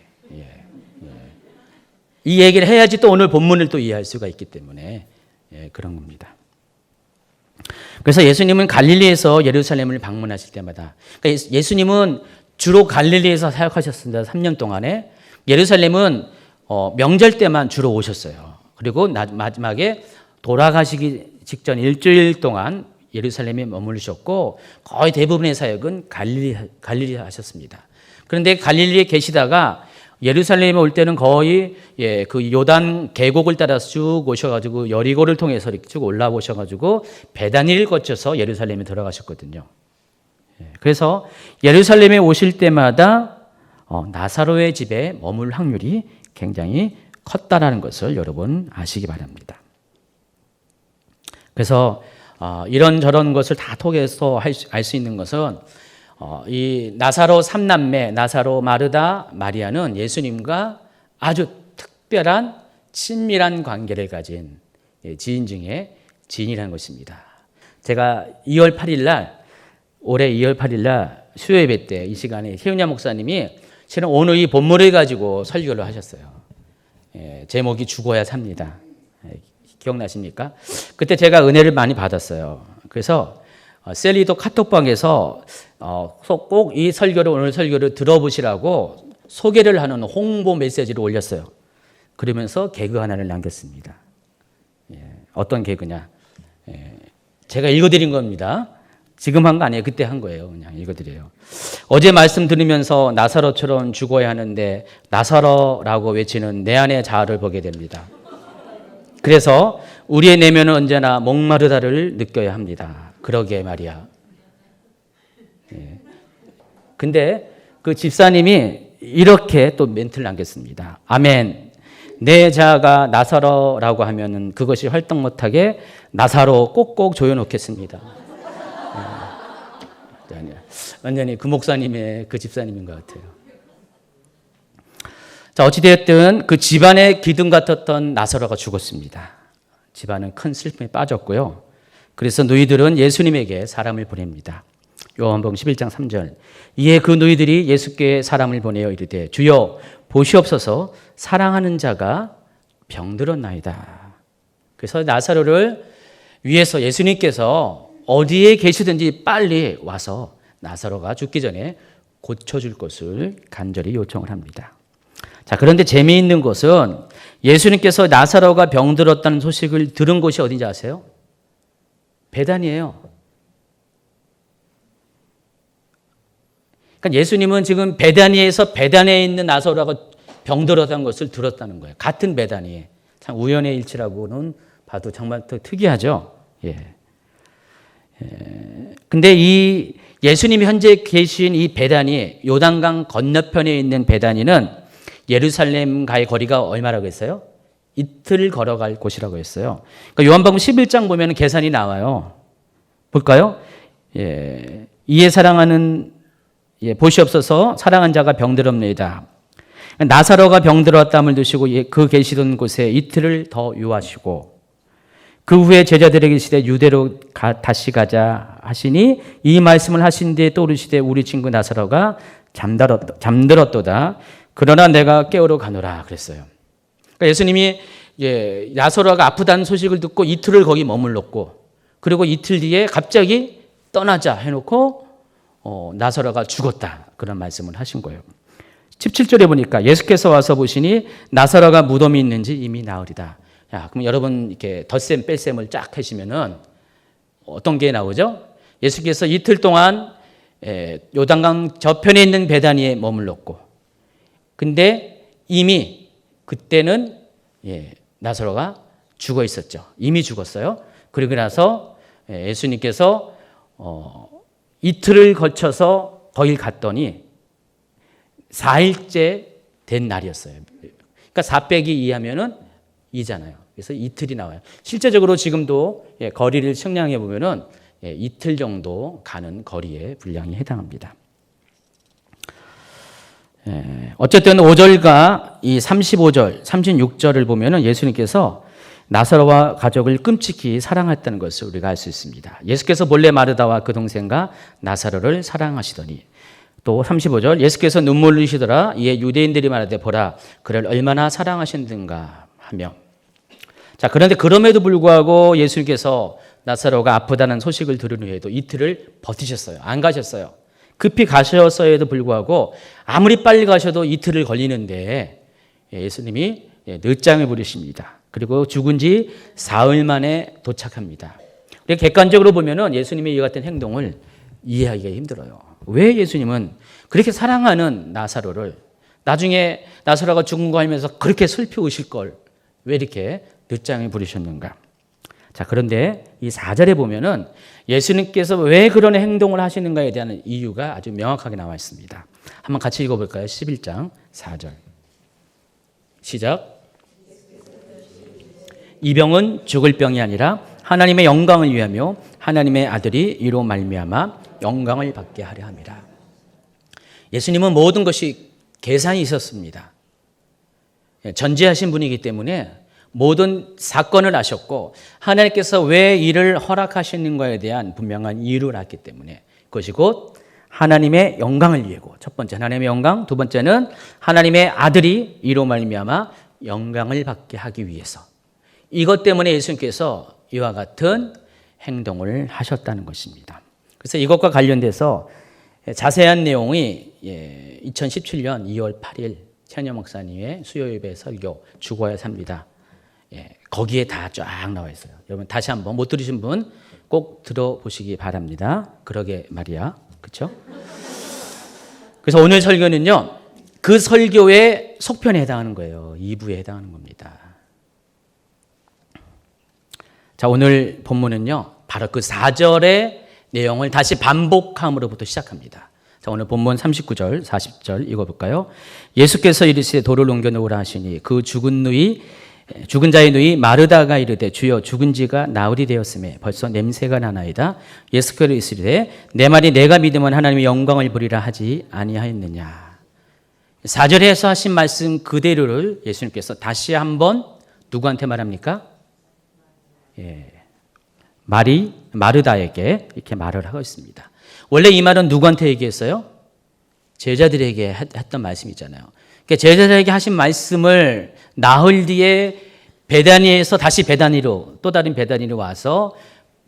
이 얘기를 해야지 또 오늘 본문을 또 이해할 수가 있기 때문에 그런 겁니다. 그래서 예수님은 갈릴리에서 예루살렘을 방문하실 때마다, 그러니까 예수님은 주로 갈릴리에서 사역하셨습니다. 3년 동안에. 예루살렘은 명절 때만 주로 오셨어요. 그리고 마지막에 돌아가시기 직전 일주일 동안 예루살렘에 머무르셨고 거의 대부분의 사역은 갈릴리 하셨습니다. 그런데 갈릴리에 계시다가 예루살렘에 올 때는 거의 그 요단 계곡을 따라서 쭉 오셔가지고 여리고를 통해서 쭉 올라오셔가지고 베다니를 거쳐서 예루살렘에 들어가셨거든요. 그래서 예루살렘에 오실 때마다 나사로의 집에 머물 확률이 굉장히 컸다라는 것을 여러분 아시기 바랍니다. 그래서 이런저런 것을 다 통해서 알 수 있는 것은 이 나사로 삼남매, 나사로, 마르다, 마리아는 예수님과 아주 특별한 친밀한 관계를 가진 지인 중에 지인이라는 것입니다. 제가 2월 8일 날, 올해 2월 8일 날 수요예배 때 이 시간에 희은야 목사님이 실은 오늘 이 본문을 가지고 설교를 하셨어요. 제목이 죽어야 삽니다. 기억나십니까? 그때 제가 은혜를 많이 받았어요. 그래서 셀리도 카톡방에서 꼭 이 설교를, 오늘 설교를 들어보시라고 소개를 하는 홍보 메시지를 올렸어요. 그러면서 개그 하나를 남겼습니다. 어떤 개그냐? 제가 읽어드린 겁니다. 지금 한 거 아니에요. 그때 한 거예요. 그냥 읽어드려요. 어제 말씀 들으면서 나사로처럼 죽어야 하는데 나사로라고 외치는 내 안의 자아를 보게 됩니다. 그래서 우리의 내면은 언제나 목마르다를 느껴야 합니다. 그러게 말이야. 근데 그 집사님이 이렇게 또 멘트를 남겼습니다. 아멘. 내 자아가 나사로라고 하면은 그것이 활동 못하게 나사로 꼭꼭 조여놓겠습니다. 완전히 그 목사님의 그 집사님인 것 같아요. 자, 어찌되었든 그 집안의 기둥 같았던 나사로가 죽었습니다. 집안은 큰 슬픔에 빠졌고요. 그래서 누이들은 예수님에게 사람을 보냅니다. 요한복음 11장 3절. 이에 그 누이들이 예수께 사람을 보내어 이르되 주여 보시옵소서 사랑하는 자가 병들었나이다. 그래서 나사로를 위해서 예수님께서 어디에 계시든지 빨리 와서 나사로가 죽기 전에 고쳐줄 것을 간절히 요청을 합니다. 자, 그런데 재미있는 것은 예수님께서 나사로가 병들었다는 소식을 들은 곳이 어딘지 아세요? 베단이에요. 그러니까 예수님은 지금 베다니에서 베단에 있는 나사로가 병들었다는 것을 들었다는 거예요. 같은 베다니에. 참 우연의 일치라고는 봐도 정말 더 특이하죠. 예. 근데 이 예수님이 현재 계신 이 베다니, 요단강 건너편에 있는 베다니는 예루살렘과의 거리가 얼마라고 했어요? 이틀 걸어갈 곳이라고 했어요. 그러니까 요한복음 11장 보면 계산이 나와요. 볼까요? 예. 이에 사랑하는 보시옵소서 사랑한 자가 병들었나이다. 나사로가 병들었다함을 드시고 그 계시던 곳에 이틀을 더 유하시고 그 후에 제자들에게 이르시되 유대로 다시 가자 하시니 이 말씀을 하신 뒤에 또 이르시되 우리 친구 나사로가 잠들었도다. 그러나 내가 깨우러 가노라 그랬어요. 그러니까 예수님이 나사로가 아프다는 소식을 듣고 이틀을 거기 머물렀고 그리고 이틀 뒤에 갑자기 떠나자 해놓고 나사로가 죽었다. 그런 말씀을 하신 거예요. 17절에 보니까 예수께서 와서 보시니 나사로가 무덤이 있는지 이미 나으리다. 야, 그럼 여러분 이렇게 덧셈 뺄셈을 쫙 하시면은 어떤 게 나오죠? 예수께서 이틀 동안 요단강 저편에 있는 베다니에 머물렀고, 근데 이미 그때는 나사로가 죽어 있었죠. 이미 죽었어요. 그리고 나서 예수님께서 이틀을 거쳐서 거길 갔더니 4일째 된 날이었어요. 그러니까 4 빼기 2 하면은 2잖아요. 그래서 이틀이 나와요. 실제적으로 지금도 거리를 측량해 보면은 이틀 정도 가는 거리의 분량이 해당합니다. 어쨌든 5절과 이 35절, 36절을 보면은 예수님께서 나사로와 가족을 끔찍히 사랑했다는 것을 우리가 알 수 있습니다. 예수께서 본래 마르다와 그 동생과 나사로를 사랑하시더니 또 35절 예수께서 눈물 흘리시더라 이에 유대인들이 말하되 보라 그를 얼마나 사랑하셨는가 하며 자 그런데 그럼에도 불구하고 예수님께서 나사로가 아프다는 소식을 들은 후에도 이틀을 버티셨어요. 안 가셨어요. 급히 가셨어에도 불구하고 아무리 빨리 가셔도 이틀을 걸리는데 예수님이 늦장을 부리십니다. 그리고 죽은 지 사흘 만에 도착합니다. 객관적으로 보면은 예수님의 이 같은 행동을 이해하기가 힘들어요. 왜 예수님은 그렇게 사랑하는 나사로를 나중에 나사로가 죽은 거 알면서 그렇게 슬피 우실 걸 왜 이렇게 늦장을 부리셨는가? 자, 그런데 이 4절에 보면은 예수님께서 왜 그런 행동을 하시는가에 대한 이유가 아주 명확하게 나와 있습니다. 한번 같이 읽어볼까요? 11장 4절. 시작. 이 병은 죽을 병이 아니라 하나님의 영광을 위하며 하나님의 아들이 이로 말미암아 영광을 받게 하려 함이라. 예수님은 모든 것이 계산이 있었습니다. 전지하신 분이기 때문에 모든 사건을 아셨고 하나님께서 왜 이를 허락하시는가에 대한 분명한 이유를 알기 때문에 그것이 곧 하나님의 영광을 위하고 첫 번째 하나님의 영광, 두 번째는 하나님의 아들이 이로 말미암아 영광을 받게 하기 위해서 이것 때문에 예수님께서 이와 같은 행동을 하셨다는 것입니다. 그래서 이것과 관련돼서 자세한 내용이 2017년 2월 8일 최현영 목사님의 수요예배 설교 죽어야 삽니다. 거기에 다 쫙 나와 있어요. 여러분 다시 한번 못 들으신 분 꼭 들어보시기 바랍니다. 그러게 말이야. 그렇죠? 그래서 오늘 설교는요. 그 설교의 속편에 해당하는 거예요. 2부에 해당하는 겁니다. 자, 오늘 본문은요. 바로 그 4절의 내용을 다시 반복함으로부터 시작합니다. 자, 오늘 본문 39절, 40절 읽어볼까요? 예수께서 이르시되 돌을 옮겨 놓으라 하시니 그 죽은 자의 누이 마르다가 이르되 주여 죽은 지가 나흘이 되었음에 벌써 냄새가 나나이다. 예수께서 이르시되 내 말이 내가 믿으면 하나님의 영광을 보리라 하지 아니하였느냐. 4절에서 하신 말씀 그대로를 예수님께서 다시 한번 누구한테 말합니까? 마르다에게 이렇게 말을 하고 있습니다. 원래 이 말은 누구한테 얘기했어요? 제자들에게 했던 말씀이잖아요. 그러니까 제자들에게 하신 말씀을 나흘 뒤에 베다니에서 다시 베다니로 또 다른 베다니로 와서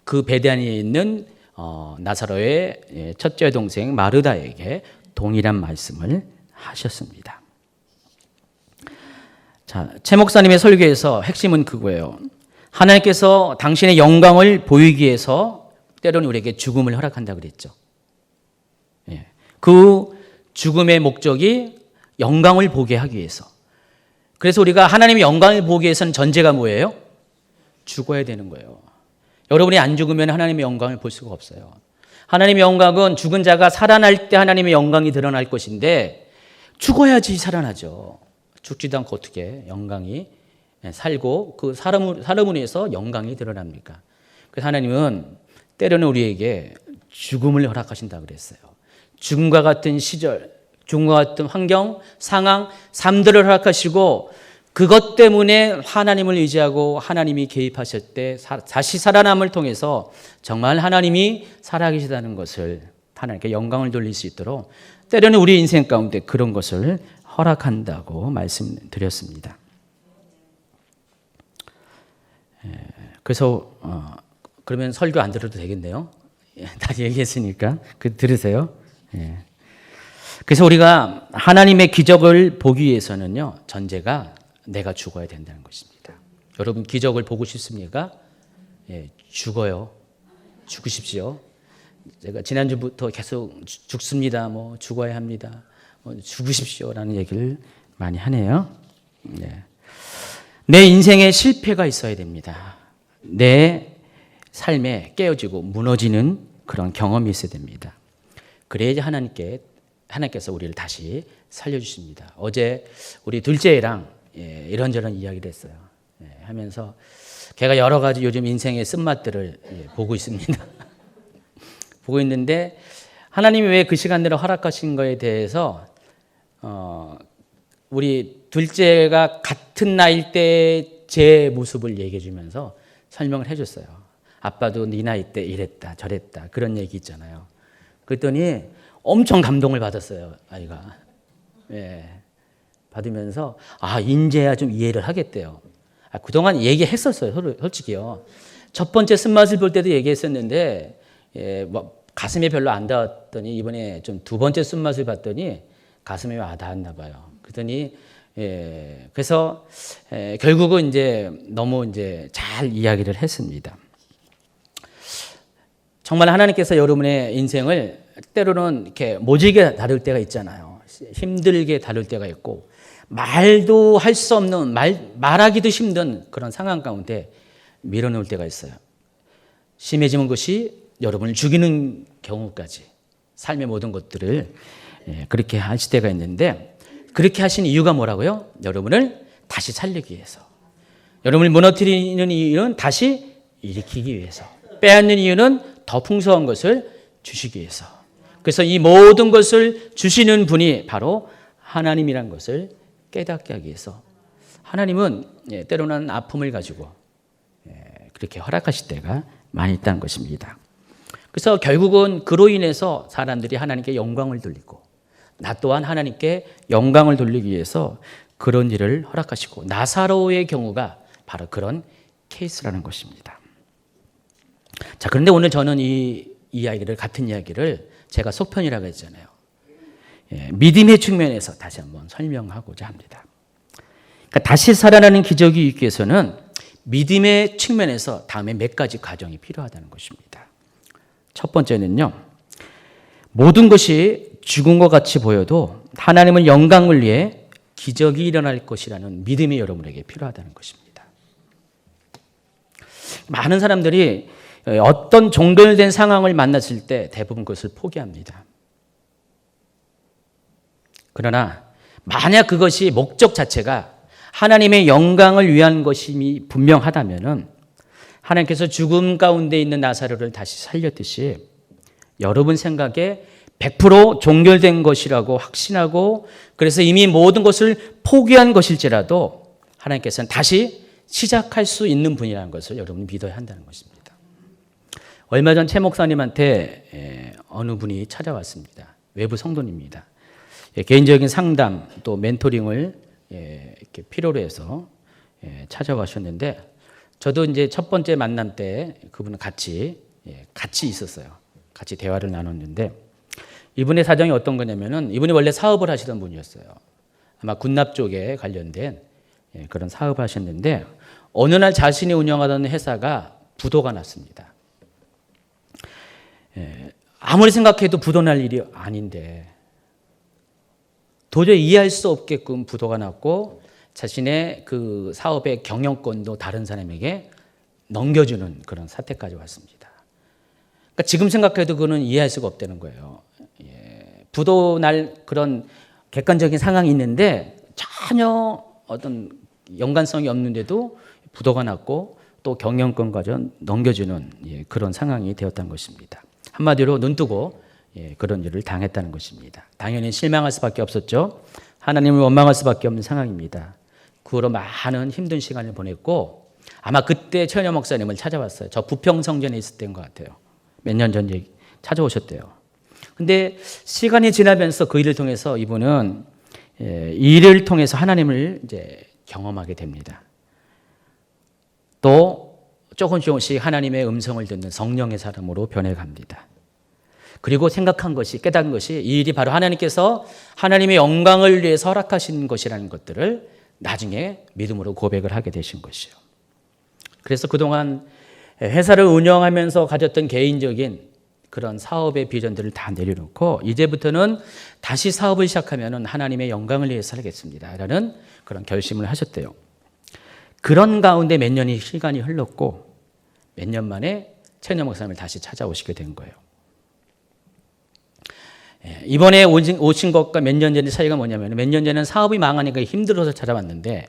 그 베다니에 있는 나사로의 첫째 동생 마르다에게 동일한 말씀을 하셨습니다. 자, 최 목사님의 설교에서 핵심은 그거예요. 하나님께서 당신의 영광을 보이기 위해서 때로는 우리에게 죽음을 허락한다 그랬죠. 예. 그 죽음의 목적이 영광을 보게 하기 위해서. 그래서 우리가 하나님의 영광을 보기 위해서는 전제가 뭐예요? 죽어야 되는 거예요. 여러분이 안 죽으면 하나님의 영광을 볼 수가 없어요. 하나님의 영광은 죽은 자가 살아날 때 하나님의 영광이 드러날 것인데 죽어야지 살아나죠. 죽지도 않고 어떻게 영광이 살고 그 사람을 위해서 영광이 드러납니까? 그래서 하나님은 때로는 우리에게 죽음을 허락하신다 그랬어요. 죽음과 같은 시절, 죽음과 같은 환경, 상황, 삶들을 허락하시고 그것 때문에 하나님을 의지하고 하나님이 개입하실 때 다시 살아남을 통해서 정말 하나님이 살아계시다는 것을 하나님께 영광을 돌릴 수 있도록 때로는 우리 인생 가운데 그런 것을 허락한다고 말씀드렸습니다. 그래서 그러면 설교 안 들어도 되겠네요. 다 얘기했으니까 그 들으세요. 그래서 우리가 하나님의 기적을 보기 위해서는요, 전제가 내가 죽어야 된다는 것입니다. 여러분 기적을 보고 싶습니까? 죽어요. 죽으십시오. 제가 지난주부터 계속 죽습니다. 뭐 죽어야 합니다. 죽으십시오라는 얘기를 많이 하네요. 내 인생에 실패가 있어야 됩니다. 내 삶에 깨어지고 무너지는 그런 경험이 있어야 됩니다. 그래야지 하나님께서 우리를 다시 살려주십니다. 어제 우리 둘째랑 이런저런 이야기를 했어요. 하면서 걔가 여러 가지 요즘 인생의 쓴맛들을 보고 있습니다. 보고 있는데 하나님이 왜 그 시간대를 허락하신 거에 대해서 우리 둘째가 같은 나이일 때 제 모습을 얘기해 주면서 설명을 해줬어요. 아빠도 네 나이 때 이랬다 저랬다 그런 얘기 있잖아요. 그랬더니 엄청 감동을 받았어요. 아이가. 받으면서 이제야 좀 이해를 하겠대요. 그동안 얘기했었어요. 솔직히요. 첫 번째 쓴맛을 볼 때도 얘기했었는데 뭐 가슴에 별로 안 닿았더니 이번에 좀 두 번째 쓴맛을 봤더니 가슴에 와 닿았나 봐요. 그랬더니 그래서 결국은 이제 너무 이제 잘 이야기를 했습니다. 정말 하나님께서 여러분의 인생을 때로는 이렇게 모질게 다룰 때가 있잖아요. 힘들게 다룰 때가 있고 말도 할 수 없는 말하기도 힘든 그런 상황 가운데 밀어넣을 때가 있어요. 심해지는 것이 여러분을 죽이는 경우까지 삶의 모든 것들을 그렇게 하실 때가 있는데 그렇게 하신 이유가 뭐라고요? 여러분을 다시 살리기 위해서. 여러분을 무너뜨리는 이유는 다시 일으키기 위해서. 빼앗는 이유는 더 풍성한 것을 주시기 위해서. 그래서 이 모든 것을 주시는 분이 바로 하나님이란 것을 깨닫게 하기 위해서 하나님은 때로는 아픔을 가지고 그렇게 허락하실 때가 많이 있다는 것입니다. 그래서 결국은 그로 인해서 사람들이 하나님께 영광을 돌리고 나 또한 하나님께 영광을 돌리기 위해서 그런 일을 허락하시고 나사로의 경우가 바로 그런 케이스라는 것입니다. 자, 그런데 오늘 저는 이 이야기를 같은 이야기를 제가 속편이라고 했잖아요. 믿음의 측면에서 다시 한번 설명하고자 합니다. 그러니까 다시 살아나는 기적이 있기 위해서는 믿음의 측면에서 다음에 몇 가지 과정이 필요하다는 것입니다. 첫 번째는요, 모든 것이 죽은 것 같이 보여도 하나님은 영광을 위해 기적이 일어날 것이라는 믿음이 여러분에게 필요하다는 것입니다. 많은 사람들이 어떤 종결된 상황을 만났을 때 대부분 그것을 포기합니다. 그러나 만약 그것이 목적 자체가 하나님의 영광을 위한 것임이 분명하다면 하나님께서 죽음 가운데 있는 나사로를 다시 살렸듯이 여러분 생각에 100% 종결된 것이라고 확신하고 그래서 이미 모든 것을 포기한 것일지라도 하나님께서는 다시 시작할 수 있는 분이라는 것을 여러분이 믿어야 한다는 것입니다. 얼마 전 최 목사님한테 어느 분이 찾아왔습니다. 외부 성도님입니다. 개인적인 상담 또 멘토링을 이렇게 필요로 해서 찾아가셨는데 저도 이제 첫 번째 만남 때 그분은 같이 있었어요. 같이 대화를 나눴는데 이분의 사정이 어떤 거냐면은 이분이 원래 사업을 하시던 분이었어요. 아마 군납 쪽에 관련된 그런 사업을 하셨는데 어느 날 자신이 운영하던 회사가 부도가 났습니다. 아무리 생각해도 부도 날 일이 아닌데 도저히 이해할 수 없게끔 부도가 났고 자신의 그 사업의 경영권도 다른 사람에게 넘겨주는 그런 사태까지 왔습니다. 그러니까 지금 생각해도 그거는 이해할 수가 없다는 거예요. 부도 날 그런 객관적인 상황이 있는데 전혀 어떤 연관성이 없는데도 부도가 났고 또 경영권까지 넘겨주는 그런 상황이 되었다는 것입니다. 한마디로 눈 뜨고 그런 일을 당했다는 것입니다. 당연히 실망할 수밖에 없었죠. 하나님을 원망할 수밖에 없는 상황입니다. 그 후로 많은 힘든 시간을 보냈고 아마 그때 최은영 목사님을 찾아왔어요. 저 부평성전에 있을 때인 것 같아요. 몇 년 전 찾아오셨대요. 근데 시간이 지나면서 그 일을 통해서 이분은 일을 통해서 하나님을 이제 경험하게 됩니다. 또 조금씩 하나님의 음성을 듣는 성령의 사람으로 변해갑니다. 그리고 생각한 것이 깨달은 것이 이 일이 바로 하나님께서 하나님의 영광을 위해서 허락하신 것이라는 것들을 나중에 믿음으로 고백을 하게 되신 것이요. 그래서 그동안 회사를 운영하면서 가졌던 개인적인 그런 사업의 비전들을 다 내려놓고 이제부터는 다시 사업을 시작하면 하나님의 영광을 위해서 살겠습니다 라는 그런 결심을 하셨대요. 그런 가운데 몇 년이 시간이 흘렀고 몇 년 만에 최은영 목사님을 다시 찾아오시게 된 거예요. 이번에 오신 것과 몇 년 전의 차이가 뭐냐면 몇 년 전에는 사업이 망하니까 힘들어서 찾아왔는데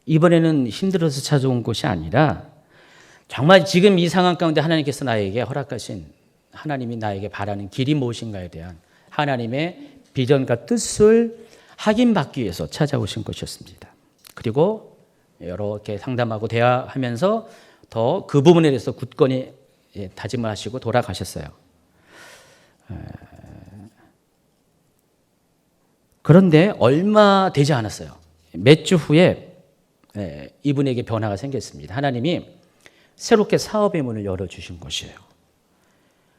이번에는 힘들어서 찾아온 것이 아니라 정말 지금 이 상황 가운데 하나님께서 나에게 허락하신 하나님이 나에게 바라는 길이 무엇인가에 대한 하나님의 비전과 뜻을 확인받기 위해서 찾아오신 것이었습니다. 그리고 이렇게 상담하고 대화하면서 더 그 부분에 대해서 굳건히 다짐을 하시고 돌아가셨어요. 그런데 얼마 되지 않았어요. 몇 주 후에 이분에게 변화가 생겼습니다. 하나님이 새롭게 사업의 문을 열어주신 것이에요.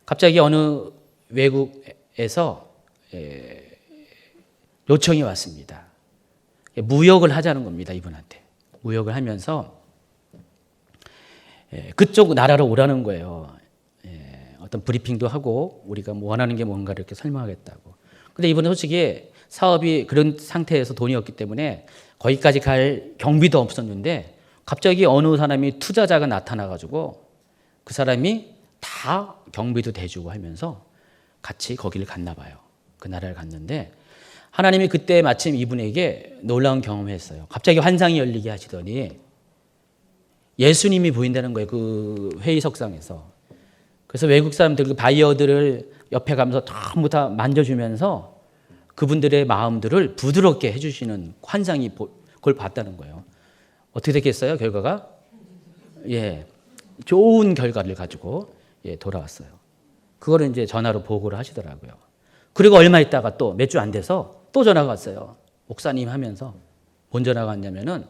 갑자기 어느 외국에서 요청이 왔습니다. 무역을 하자는 겁니다. 이분한테. 무역을 하면서 그쪽 나라로 오라는 거예요. 어떤 브리핑도 하고 우리가 원하는 게 뭔가 이렇게 설명하겠다고. 근데 이분은 솔직히 사업이 그런 상태에서 돈이 없기 때문에 거기까지 갈 경비도 없었는데 갑자기 어느 사람이 투자자가 나타나가지고 그 사람이 다 경비도 대주고 하면서 같이 거기를 갔나 봐요. 그 나라를 갔는데 하나님이 그때 마침 이분에게 놀라운 경험을 했어요. 갑자기 환상이 열리게 하시더니 예수님이 보인다는 거예요. 그 회의석상에서. 그래서 외국 사람들, 그 바이어들을 옆에 가면서 전부 다 만져주면서 그분들의 마음들을 부드럽게 해주시는 환상이 그걸 봤다는 거예요. 어떻게 됐겠어요? 결과가? 좋은 결과를 가지고 돌아왔어요. 그거를 이제 전화로 보고를 하시더라고요. 그리고 얼마 있다가 또 몇 주 안 돼서 또 전화가 왔어요. 목사님 하면서. 뭔 전화가 왔냐면은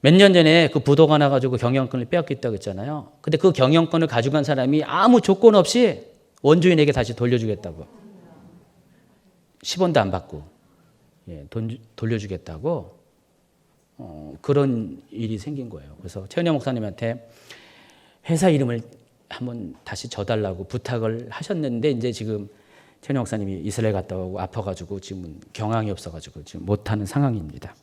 몇 년 전에 그 부도가 나가지고 경영권을 빼앗겼다고 했잖아요. 근데 그 경영권을 가져간 사람이 아무 조건 없이 원주인에게 다시 돌려주겠다고. 10원도 안 받고 돈 돌려주겠다고 그런 일이 생긴 거예요. 그래서 최은영 목사님한테 회사 이름을 한번 다시 줘달라고 부탁을 하셨는데 이제 지금 최은영 목사님이 이스라엘 갔다 오고 아파가지고 지금 경황이 없어가지고 지금 못하는 상황입니다.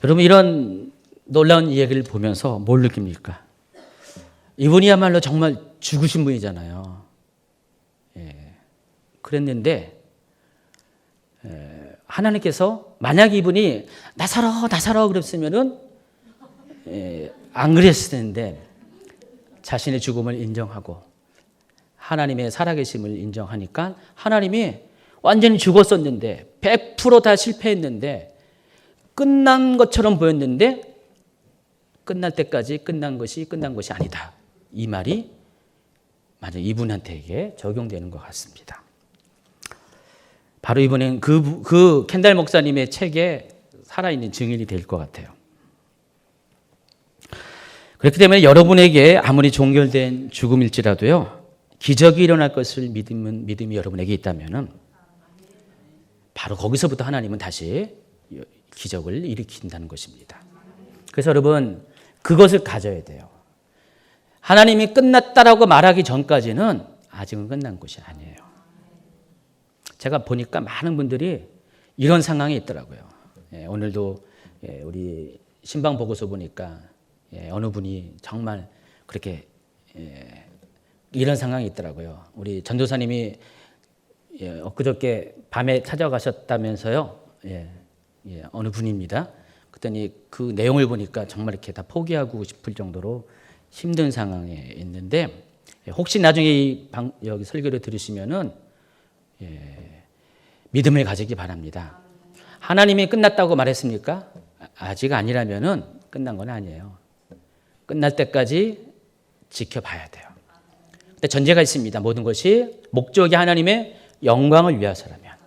여러분 이런 놀라운 이야기를 보면서 뭘 느낍니까? 이분이야말로 정말 죽으신 분이잖아요. 그랬는데 하나님께서 만약 이분이 나 살아 그랬으면은 안 그랬을 텐데 자신의 죽음을 인정하고 하나님의 살아계심을 인정하니까 하나님이 완전히 죽었었는데 100% 다 실패했는데 끝난 것처럼 보였는데 끝날 때까지 끝난 것이 아니다. 이 말이 맞아 이분한테에게 적용되는 것 같습니다. 바로 이번엔 그 켄달 목사님의 책에 살아있는 증인이 될 것 같아요. 그렇기 때문에 여러분에게 아무리 종결된 죽음일지라도요, 기적이 일어날 것을 믿음이 여러분에게 있다면은 바로 거기서부터 하나님은 다시 기적을 일으킨다는 것입니다. 그래서 여러분 그것을 가져야 돼요. 하나님이 끝났다라고 말하기 전까지는 아직은 끝난 것이 아니에요. 제가 보니까 많은 분들이 이런 상황이 있더라고요. 오늘도 우리 신방 보고서 보니까 어느 분이 정말 그렇게 이런 상황이 있더라고요. 우리 전도사님이 엊그저께 밤에 찾아가셨다면서요. 어느 분입니다. 그랬더니 그 내용을 보니까 정말 이렇게 다 포기하고 싶을 정도로 힘든 상황에 있는데, 혹시 나중에 여기 설교를 들으시면은 믿음을 가지기 바랍니다. 하나님이 끝났다고 말했습니까? 아직 아니라면은 끝난 건 아니에요. 끝날 때까지 지켜봐야 돼요. 근데 전제가 있습니다. 모든 것이 목적이 하나님의 영광을 위해서라면,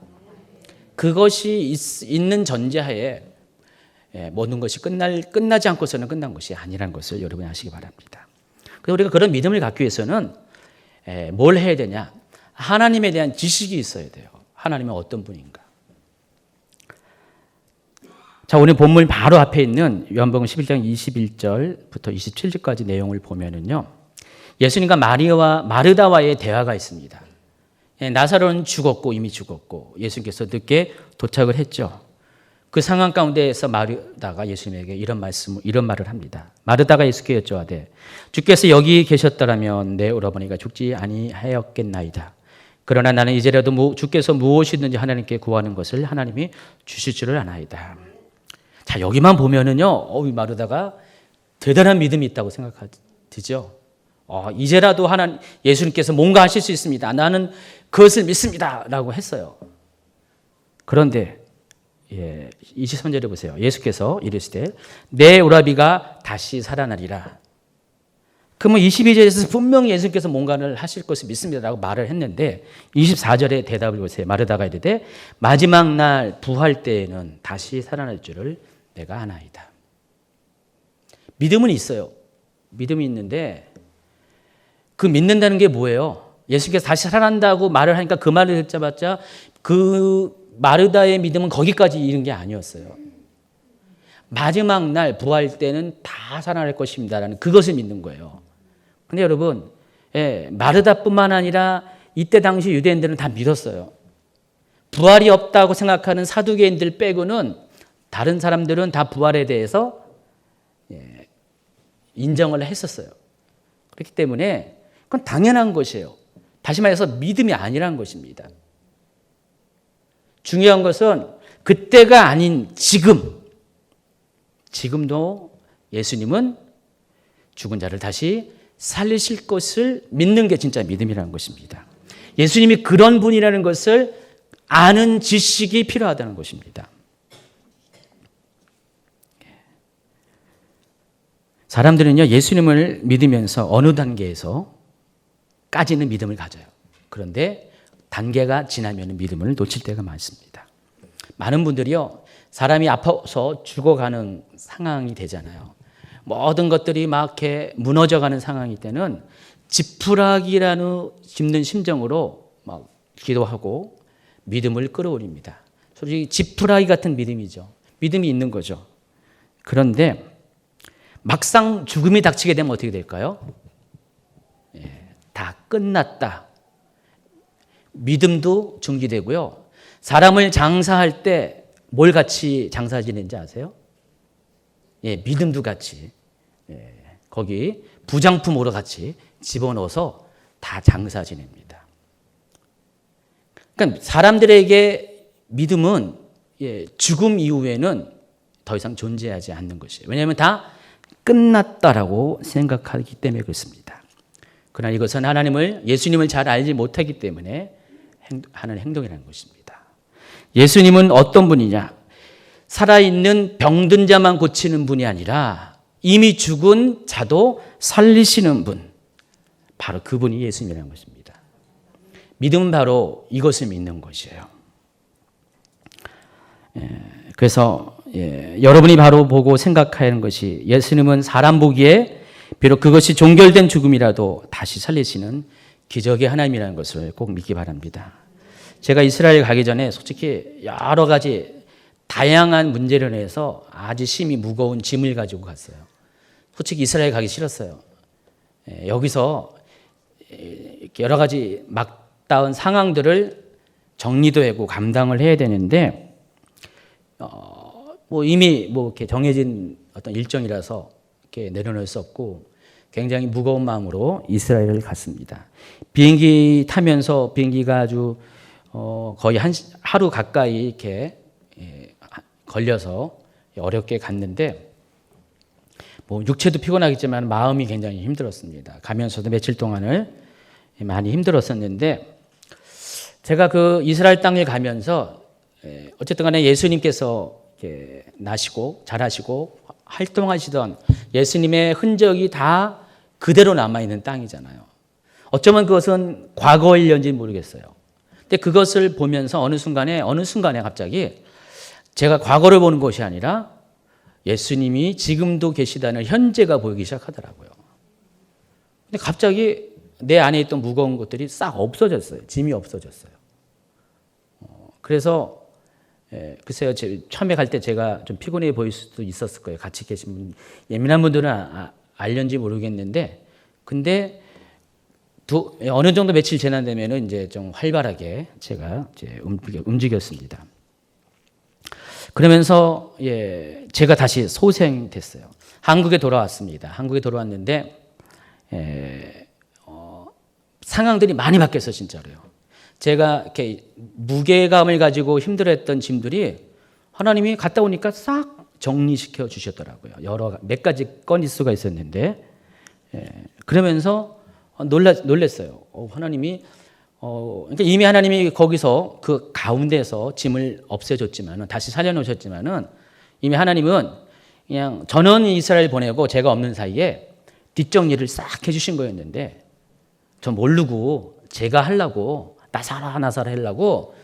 그것이 있는 전제하에 모든 것이 끝나지 않고서는 끝난 것이 아니라는 것을 여러분이 아시기 바랍니다. 그래서 우리가 그런 믿음을 갖기 위해서는 뭘 해야 되냐? 하나님에 대한 지식이 있어야 돼요. 하나님은 어떤 분인가? 자, 오늘 본문 바로 앞에 있는 요한복음 11장 21절부터 27절까지 내용을 보면은요, 예수님과 마르다와의 대화가 있습니다. 나사로는 죽었고, 이미 죽었고, 예수님께서 늦게 도착을 했죠. 그 상황 가운데에서 마르다가 예수님에게 이런 말을 합니다. 마르다가 예수께 여쭤하되, 주께서 여기 계셨더라면 내 오라버니가 죽지 아니하였겠나이다. 그러나 나는 이제라도 주께서 무엇이든지 하나님께 구하는 것을 하나님이 주실 줄을 아나이다. 자, 여기만 보면은요, 마르다가 대단한 믿음이 있다고 생각되죠. 이제라도 예수님께서 뭔가 하실 수 있습니다. 나는 그것을 믿습니다. 라고 했어요. 그런데 23절에 보세요. 예수께서 이르시되 내 오라비가 다시 살아나리라. 그러면 22절에서 분명히 예수께서 뭔가를 하실 것을 믿습니다라고 말을 했는데, 24절에 대답을 보세요. 마르다가 이르되 마지막 날 부활 때에는 다시 살아날 줄을 내가 아나이다. 믿음은 있어요. 믿음이 있는데 그 믿는다는 게 뭐예요? 예수께서 다시 살아난다고 말을 하니까 그 말을 듣자마자 그 마르다의 믿음은 거기까지 이른 게 아니었어요. 마지막 날 부활 때는 다 살아날 것입니다라는 그것을 믿는 거예요. 근데 여러분, 마르다뿐만 아니라 이때 당시 유대인들은 다 믿었어요. 부활이 없다고 생각하는 사두개인들 빼고는 다른 사람들은 다 부활에 대해서 인정을 했었어요. 그렇기 때문에 그건 당연한 것이에요. 다시 말해서 믿음이 아니라는 것입니다. 중요한 것은 그때가 아닌 지금도 예수님은 죽은 자를 다시 살리실 것을 믿는 게 진짜 믿음이라는 것입니다. 예수님이 그런 분이라는 것을 아는 지식이 필요하다는 것입니다. 사람들은요, 예수님을 믿으면서 어느 단계에서까지는 믿음을 가져요. 그런데 단계가 지나면 믿음을 놓칠 때가 많습니다. 많은 분들이요, 사람이 아파서 죽어가는 상황이 되잖아요. 모든 것들이 막 이렇게 무너져가는 상황일 때는 지푸라기라는 짚는 심정으로 막 기도하고 믿음을 끌어올립니다. 솔직히 지푸라기 같은 믿음이죠. 믿음이 있는 거죠. 그런데 막상 죽음이 닥치게 되면 어떻게 될까요? 다 끝났다. 믿음도 중지되고요. 사람을 장사할 때 뭘 같이 장사 지내는지 아세요? 믿음도 같이 거기 부장품으로 같이 집어넣어서 다 장사 지냅니다. 그러니까 사람들에게 믿음은 죽음 이후에는 더 이상 존재하지 않는 것이에요. 왜냐하면 다 끝났다라고 생각하기 때문에 그렇습니다. 그러나 이것은 예수님을 잘 알지 못하기 때문에 하는 행동이라는 것입니다. 예수님은 어떤 분이냐? 살아있는 병든 자만 고치는 분이 아니라 이미 죽은 자도 살리시는 분, 바로 그분이 예수님이라는 것입니다. 믿음은 바로 이것을 믿는 것이에요. 그래서 여러분이 바로 보고 생각해야 하는 것이, 예수님은 사람 보기에 비록 그것이 종결된 죽음이라도 다시 살리시는 기적의 하나님이라는 것을 꼭 믿기 바랍니다. 제가 이스라엘 가기 전에 솔직히 여러 가지 다양한 문제를 해서 아주 심히 무거운 짐을 가지고 갔어요. 솔직히 이스라엘 가기 싫었어요. 여기서 여러 가지 막다운 상황들을 정리도 하고 감당을 해야 되는데 뭐 이미 뭐 이렇게 정해진 어떤 일정이라서 이렇게 내려놓을 수 없고 굉장히 무거운 마음으로 이스라엘을 갔습니다. 비행기 타면서 비행기가 아주 거의 하루 가까이 이렇게 걸려서 어렵게 갔는데 뭐 육체도 피곤하겠지만 마음이 굉장히 힘들었습니다. 가면서도 며칠 동안을 많이 힘들었었는데 제가 그 이스라엘 땅을 가면서 어쨌든 간에 예수님께서 이렇게 나시고 자라시고 활동하시던 예수님의 흔적이 다 그대로 남아있는 땅이잖아요. 어쩌면 그것은 과거일런지 모르겠어요. 근데 그것을 보면서 어느 순간에 갑자기 제가 과거를 보는 것이 아니라 예수님이 지금도 계시다는 현재가 보이기 시작하더라고요. 근데 갑자기 내 안에 있던 무거운 것들이 싹 없어졌어요. 짐이 없어졌어요. 그래서 글쎄요, 처음에 갈 때 제가 좀 피곤해 보일 수도 있었을 거예요. 같이 계신 분, 예민한 분들은 알는지 모르겠는데, 근데 어느 정도 며칠 지나되면은 이제 좀 활발하게 제가 이제 움직였습니다. 그러면서 제가 다시 소생됐어요. 한국에 돌아왔습니다. 한국에 돌아왔는데 상황들이 많이 바뀌었어요, 진짜로요. 제가 이렇게 무게감을 가지고 힘들어했던 짐들이 하나님이 갔다 오니까 싹 정리시켜 주셨더라고요. 몇 가지 건일 수가 있었는데 그러면서 놀랐어요. 하나님이 그러니까 이미 하나님이 거기서 그 가운데서 짐을 없애줬지만은 다시 살려놓으셨지만은 이미 하나님은 그냥 전원 이스라엘 보내고 제가 없는 사이에 뒷정리를 싹 해주신 거였는데 전 모르고 제가 하려고 나사라 하려고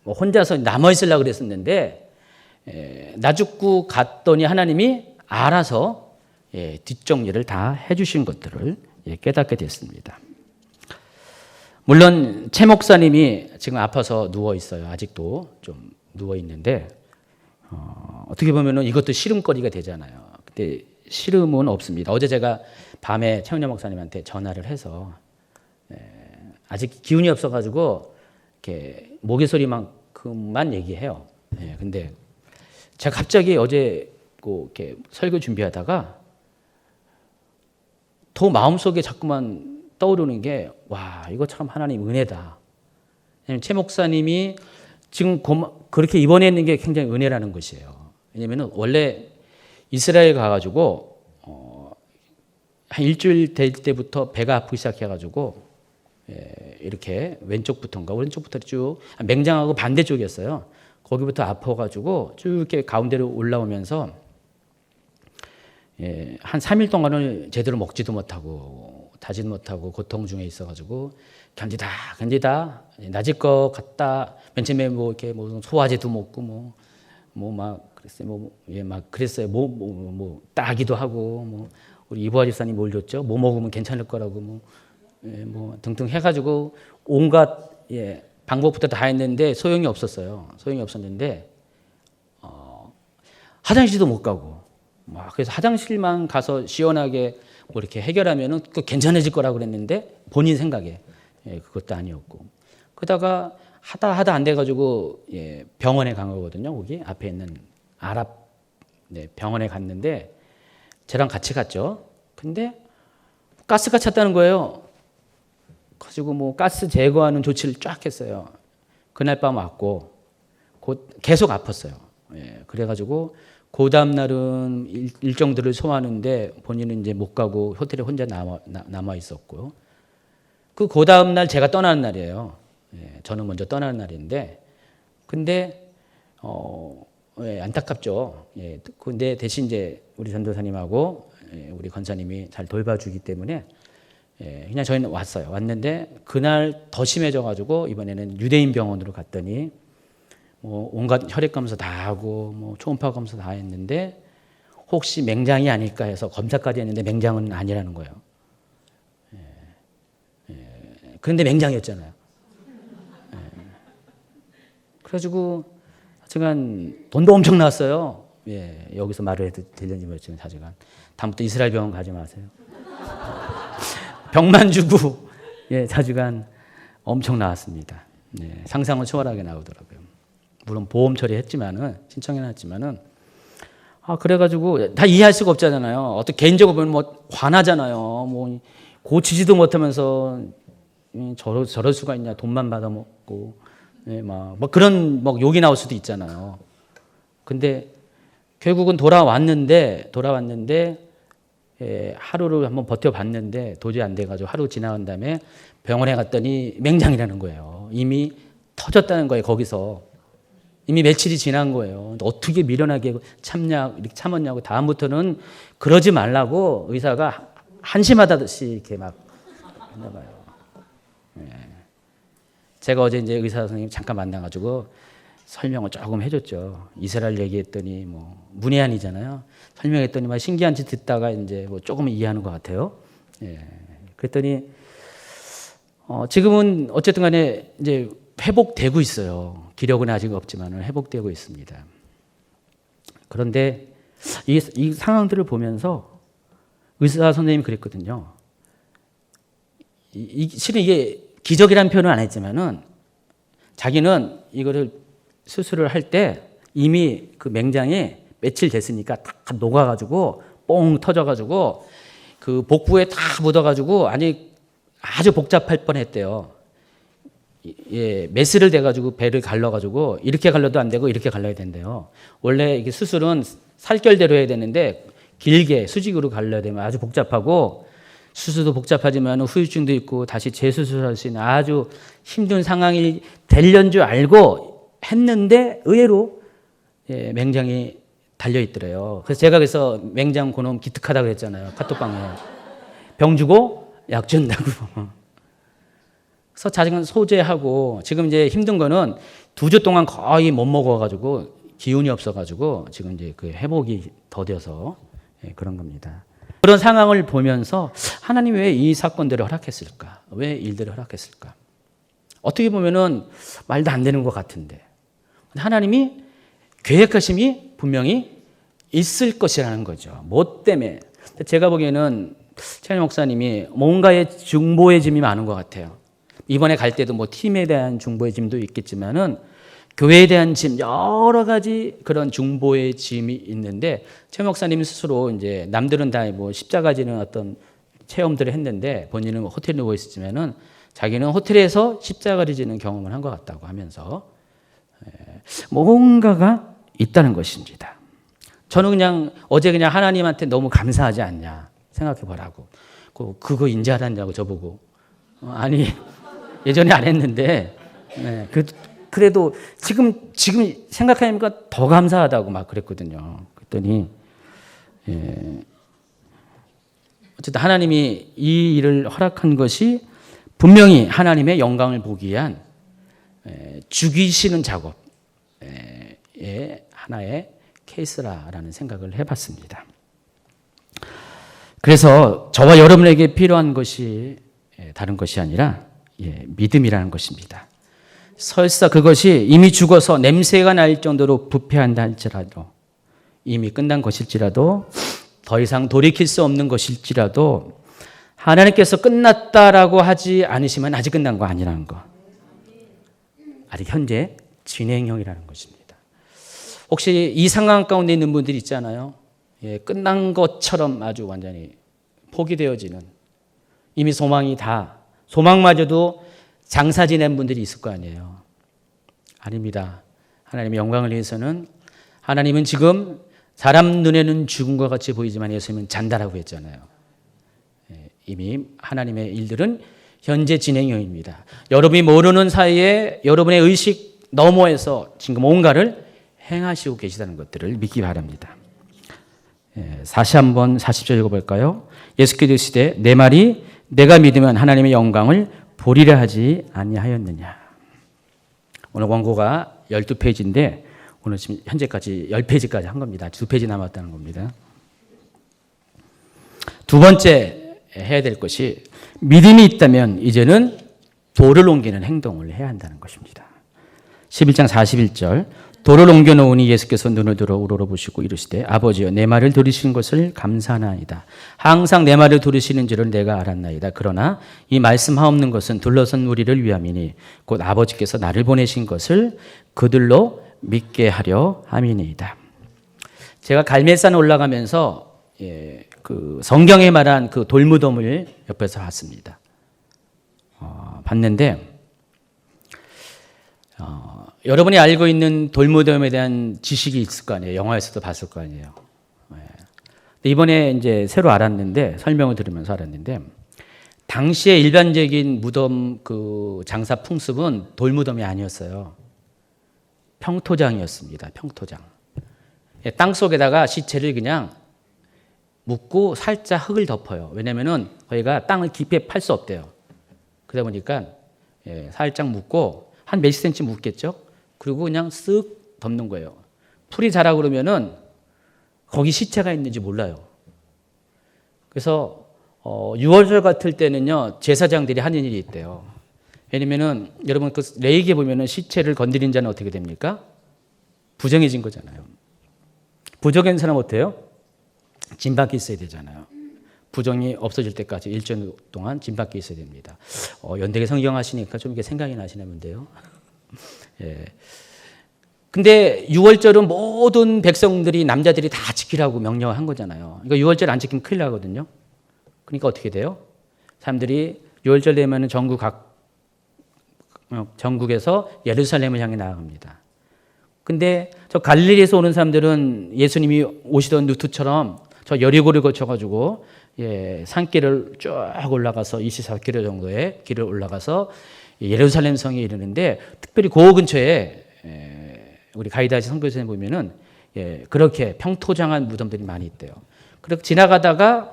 뭐 혼자서 남아 있으려고 그랬었는데 나 죽고 갔더니 하나님이 알아서 뒷정리를 다 해주신 것들을 깨닫게 됐습니다. 물론 최 목사님이 지금 아파서 누워 있어요. 아직도 좀 누워 있는데 어떻게 보면은 이것도 시름거리가 되잖아요. 근데 시름은 없습니다. 어제 제가 밤에 최은여 목사님한테 전화를 해서 아직 기운이 없어가지고 이렇게 모기 소리만큼만 얘기해요. 근데 제가 갑자기 어제 이렇게 설교 준비하다가 더 마음속에 자꾸만 떠오르는 게 와, 이거 참 하나님 은혜다. 최 목사님이 지금 그렇게 입원했는 게 굉장히 은혜라는 것이에요. 왜냐하면 원래 이스라엘 가가지고 한 일주일 될 때부터 배가 아프기 시작해가지고 이렇게 왼쪽부터인가 오른쪽부터 쭉 맹장하고 반대쪽이었어요. 거기부터 아파가지고 쭉 이렇게 가운데로 올라오면서 한 3일 동안을 제대로 먹지도 못하고 자지도 못하고 고통 중에 있어가지고 견디다 낮을 것 같다. 맨 처음에 뭐 이렇게 뭐 소화제도 먹고 뭐 막 그랬어요. 막 그랬어요. 뭐 따기도 하고 뭐 우리 이보아 집사님 뭘 줬죠? 뭐 먹으면 괜찮을 거라고 뭐 등등 해가지고 온갖 방법부터 다 했는데 소용이 없었어요. 소용이 없었는데 화장실도 못 가고 막 그래서 화장실만 가서 시원하게 뭐 이렇게 해결하면은 그 괜찮아질 거라고 그랬는데 본인 생각에 그것도 아니었고 그러다가 하다 안 돼가지고 병원에 간 거거든요. 거기 앞에 있는 아랍 병원에 갔는데 저랑 같이 갔죠. 근데 가스가 찼다는 거예요. 가지고 뭐 가스 제거하는 조치를 쫙 했어요. 그날 밤 왔고 계속 아팠어요. 그래가지고 그 다음 날은 일정들을 소화하는데 본인은 이제 못 가고 호텔에 혼자 남아 있었고요. 그 다음 날 제가 떠나는 날이에요. 저는 먼저 떠나는 날인데, 근데 안타깝죠. 근데 대신 이제 우리 전도사님하고 우리 권사님이 잘 돌봐주기 때문에 그냥 저희는 왔어요. 왔는데 그날 더 심해져가지고 이번에는 유대인 병원으로 갔더니 뭐 온갖 혈액 검사 다 하고 뭐 초음파 검사 다 했는데 혹시 맹장이 아닐까 해서 검사까지 했는데 맹장은 아니라는 거예요. 그런데 맹장이었잖아요. 그래가지고 하여간 돈도 엄청 나왔어요. 예, 여기서 말을 해도 되는지 모르지만 하여간 다음부터 이스라엘 병원 가지 마세요. 병만 주고 예, 하여간 엄청 나왔습니다. 예, 상상을 초월하게 나오더라고요. 물론 보험 처리했지만은 신청해놨지만은 그래가지고 다 이해할 수가 없잖아요. 어떤 개인적으로 보면 뭐 화나잖아요. 뭐 고치지도 못하면서 저럴 수가 있냐. 돈만 받아먹고 예, 뭐 그런 뭐 욕이 나올 수도 있잖아요. 근데 결국은 돌아왔는데 예, 하루를 한번 버텨봤는데 도저히 안 돼가지고 하루 지나간 다음에 병원에 갔더니 맹장이라는 거예요. 이미 터졌다는 거예요. 거기서 이미 며칠이 지난 거예요. 어떻게 미련하게 이렇게 참았냐고. 다음부터는 그러지 말라고 의사가 한심하다듯이 이렇게 막 했나 봐요. 예. 제가 어제 이제 의사 선생님 잠깐 만나가지고 설명을 조금 해줬죠. 이스라엘 얘기했더니 뭐 문외한이잖아요. 설명했더니 막 신기한 짓 듣다가 이제 뭐 조금 이해하는 것 같아요. 예. 그랬더니 지금은 어쨌든 간에 이제 회복되고 있어요. 기력은 아직 없지만 회복되고 있습니다. 그런데 이 상황들을 보면서 의사 선생님이 그랬거든요. 실은 이게 기적이라는 표현은 안 했지만은 자기는 이거를 수술을 할 때 이미 그 맹장이 며칠 됐으니까 다 녹아가지고 뽕 터져가지고 그 복부에 다 묻어가지고 아주 복잡할 뻔했대요. 예, 메스를 대가지고 배를 갈라가지고 이렇게 갈라도 안 되고 이렇게 갈라야 된대요. 원래 이게 수술은 살결대로 해야 되는데 길게 수직으로 갈라야 되면 아주 복잡하고 수술도 복잡하지만 후유증도 있고 다시 재수술할 수 있는 아주 힘든 상황이 되려는 줄 알고 했는데 의외로 예, 맹장이 달려있더래요. 그래서 맹장 고놈 기특하다고 했잖아요. 카톡방에. 병 주고 약 준다고. 그래서 자식은 소재하고 지금 이제 힘든 거는 2주 동안 거의 못 먹어가지고 기운이 없어가지고 지금 이제 그 회복이 더뎌서 예, 그런 겁니다. 그런 상황을 보면서 하나님 왜 이 사건들을 허락했을까? 왜 일들을 허락했을까? 어떻게 보면은 말도 안 되는 것 같은데 하나님이 계획하심이 분명히 있을 것이라는 거죠. 뭐 때문에? 제가 보기에는 최현 목사님이 뭔가의 중보의 짐이 많은 것 같아요. 이번에 갈 때도 뭐 팀에 대한 중보의 짐도 있겠지만은 교회에 대한 짐 여러 가지 그런 중보의 짐이 있는데 최 목사님 스스로 이제 남들은 다 뭐 십자가 지는 어떤 체험들을 했는데 본인은 호텔에 누워 있었지만은 자기는 호텔에서 십자가를 지는 경험을 한 것 같다고 하면서 뭔가가 있다는 것입니다. 저는 그냥 어제 하나님한테 너무 감사하지 않냐 생각해 보라고. 그거 인지하라냐고 저보고. 아니 예전에 안 했는데 네, 그래도 지금 생각하니까 더 감사하다고 막 그랬거든요. 그랬더니 어쨌든 하나님이 이 일을 허락한 것이 분명히 하나님의 영광을 보기 위한 죽이시는 작업의 하나의 케이스라는 생각을 해봤습니다. 그래서 저와 여러분에게 필요한 것이 다른 것이 아니라 믿음이라는 것입니다. 설사 그것이 이미 죽어서 냄새가 날 정도로 부패한다 할지라도 이미 끝난 것일지라도 더 이상 돌이킬 수 없는 것일지라도 하나님께서 끝났다라고 하지 않으시면 아직 끝난 거 아니라는 거. 아직 현재 진행형이라는 것입니다. 혹시 이 상황 가운데 있는 분들이 있잖아요. 끝난 것처럼 아주 완전히 포기되어지는 이미 소망마저도 장사 지낸 분들이 있을 거 아니에요. 아닙니다. 하나님의 영광을 위해서는 하나님은 지금 사람 눈에는 죽은 것 같이 보이지만 예수님은 잔다라고 했잖아요. 이미 하나님의 일들은 현재 진행형입니다. 여러분이 모르는 사이에 여러분의 의식 너머에서 지금 뭔가를 행하시고 계시다는 것들을 믿기 바랍니다. 다시 한번 40절 읽어볼까요? 예수께서 이르시되 내 말이 내가 믿으면 하나님의 영광을 보리라 하지 아니하였느냐. 오늘 원고가 12페이지인데 오늘 지금 현재까지 10페이지까지 한 겁니다. 2페이지 남았다는 겁니다. 두 번째 해야 될 것이 믿음이 있다면 이제는 돌을 옮기는 행동을 해야 한다는 것입니다. 11장 41절 돌을 옮겨놓으니 예수께서 눈을 들어 우러러보시고 이르시되 아버지여 내 말을 들으시는 것을 감사하나이다. 항상 내 말을 들으시는 줄을 내가 알았나이다. 그러나 이 말씀하옵는 것은 둘러선 우리를 위함이니 곧 아버지께서 나를 보내신 것을 그들로 믿게 하려 함이니이다. 제가 갈멜산 올라가면서 그 성경에 말한 그 돌무덤을 옆에서 봤습니다. 봤는데 여러분이 알고 있는 돌무덤에 대한 지식이 있을 거 아니에요. 영화에서도 봤을 거 아니에요. 이번에 이제 새로 알았는데 설명을 들으면서 알았는데 당시에 일반적인 무덤 그 장사 풍습은 돌무덤이 아니었어요. 평토장이었습니다. 평토장. 땅 속에다가 시체를 그냥 묻고 살짝 흙을 덮어요. 왜냐면은 거기가 땅을 깊이 팔 수 없대요. 그러다 보니까 살짝 묻고 한 몇십 센치 묻겠죠. 그리고 그냥 쓱 덮는 거예요. 풀이 자라 그러면은 거기 시체가 있는지 몰라요. 그래서 6월절 같을 때는요 제사장들이 하는 일이 있대요. 왜냐면은 여러분 그 레이기에 보면은 시체를 건드린 자는 어떻게 됩니까? 부정해진 거잖아요. 부정한 사람 어때요? 짐 밖에 있어야 되잖아요. 부정이 없어질 때까지 일주일 동안 짐 밖에 있어야 됩니다. 연대계 성경 하시니까 좀 이게 생각이 나시나 본데요. 예. 근데 6월절은 모든 백성들이 남자들이 다 지키라고 명령을 한 거잖아요. 이거 6월절 안 지키면 큰일 나거든요. 그러니까 어떻게 돼요? 사람들이 6월절 되면은 전국에서 예루살렘을 향해 나아갑니다. 근데 저 갈릴리에서 오는 사람들은 예수님이 오시던 루트처럼 저 여리고를 거쳐가지고 산길을 쭉 올라가서 24km 정도의 길을 올라가서 예루살렘 성에 이르는데 특별히 그 근처에 우리 가이다시 선교사님 보면은 그렇게 평토장한 무덤들이 많이 있대요. 그렇게 지나가다가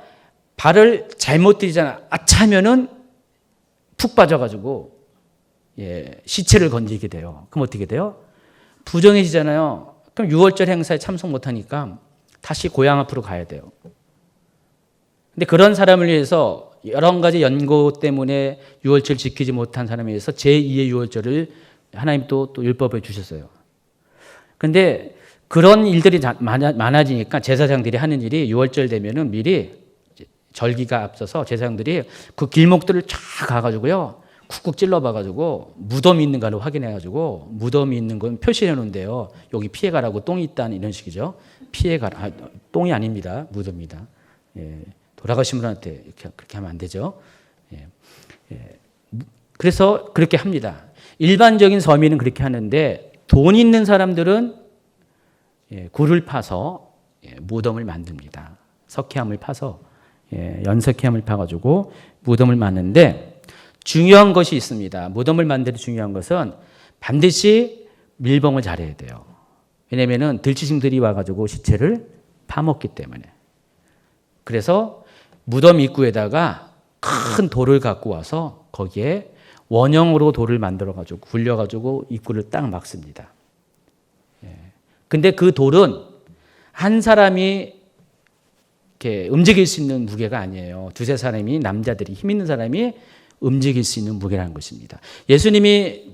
발을 잘못 들이잖아. 아차면은 푹 빠져가지고 시체를 건지게 돼요. 그럼 어떻게 돼요? 부정해지잖아요. 그럼 6월절 행사에 참석 못하니까 다시 고향 앞으로 가야 돼요. 근데 그런 사람을 위해서 여러 가지 연고 때문에 6월절 지키지 못한 사람에 의해서 제2의 6월절을 하나님 또 율법에 주셨어요. 근데 그런 일들이 많아지니까 제사장들이 하는 일이 6월절 되면은 미리 절기가 앞서서 제사장들이 그 길목들을 쫙 가가지고요. 쿡쿡 찔러봐가지고 무덤이 있는가를 확인해가지고 무덤이 있는 건 표시해 놓은데요. 여기 피해가라고 똥이 있다는 이런 식이죠. 피해가라. 똥이 아닙니다. 무덤입니다. 돌아가신 분한테 그렇게 하면 안 되죠. 그래서 그렇게 합니다. 일반적인 서민은 그렇게 하는데 돈 있는 사람들은 굴을 파서 무덤을 만듭니다. 석회암을 파서 연석회암을 파가지고 무덤을 만드는데 중요한 것이 있습니다. 무덤을 만들 때 중요한 것은 반드시 밀봉을 잘해야 돼요. 왜냐하면 들짐승들이 와가지고 시체를 파먹기 때문에. 그래서 무덤 입구에다가 큰 돌을 갖고 와서 거기에 원형으로 돌을 만들어가지고 굴려가지고 입구를 딱 막습니다. 근데 그 돌은 한 사람이 이렇게 움직일 수 있는 무게가 아니에요. 두세 사람이 남자들이 힘 있는 사람이 움직일 수 있는 무게라는 것입니다. 예수님이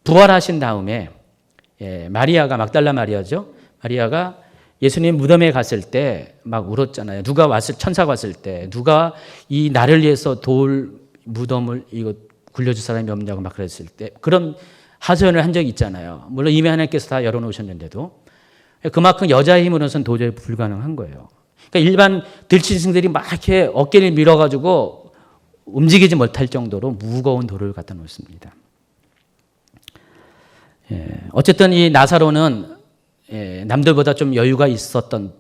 부활하신 다음에 마리아가 막달라 마리아죠. 마리아가 예수님 무덤에 갔을 때 막 울었잖아요. 천사가 왔을 때 누가 이 나를 위해서 돌 무덤을 이거 굴려줄 사람이 없냐고 막 그랬을 때 그런 하소연을 한 적이 있잖아요. 물론 이미 하나님께서 다 열어놓으셨는데도 그만큼 여자의 힘으로서는 도저히 불가능한 거예요. 그러니까 일반 들짐승들이 막 이렇게 어깨를 밀어가지고 움직이지 못할 정도로 무거운 돌을 갖다 놓습니다. 어쨌든 이 나사로는 남들보다 좀 여유가 있었던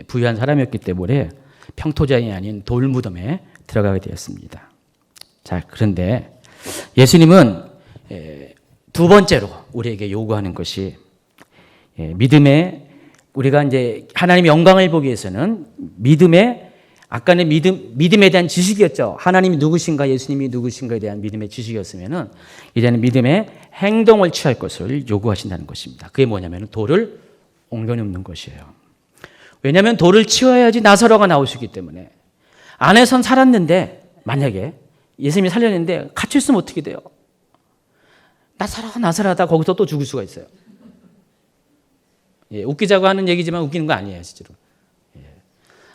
부유한 사람이었기 때문에 평토장이 아닌 돌무덤에 들어가게 되었습니다. 자, 그런데 예수님은 두 번째로 우리에게 요구하는 것이 믿음의 우리가 이제 하나님의 영광을 보기 위해서는 아까는 믿음에 대한 지식이었죠. 하나님이 누구신가, 예수님이 누구신가에 대한 믿음의 지식이었으면은 이제는 믿음의 행동을 취할 것을 요구하신다는 것입니다. 그게 뭐냐면 돌을 옮겨놓는 것이에요. 왜냐하면 돌을 치워야지 나사로가 나오시기 때문에 안에선 살았는데 만약에 예수님이 살렸는데 갇혀있으면 어떻게 돼요? 나사로다 거기서 또 죽을 수가 있어요. 예, 웃기자고 하는 얘기지만 웃기는 거 아니에요, 실제로. 예.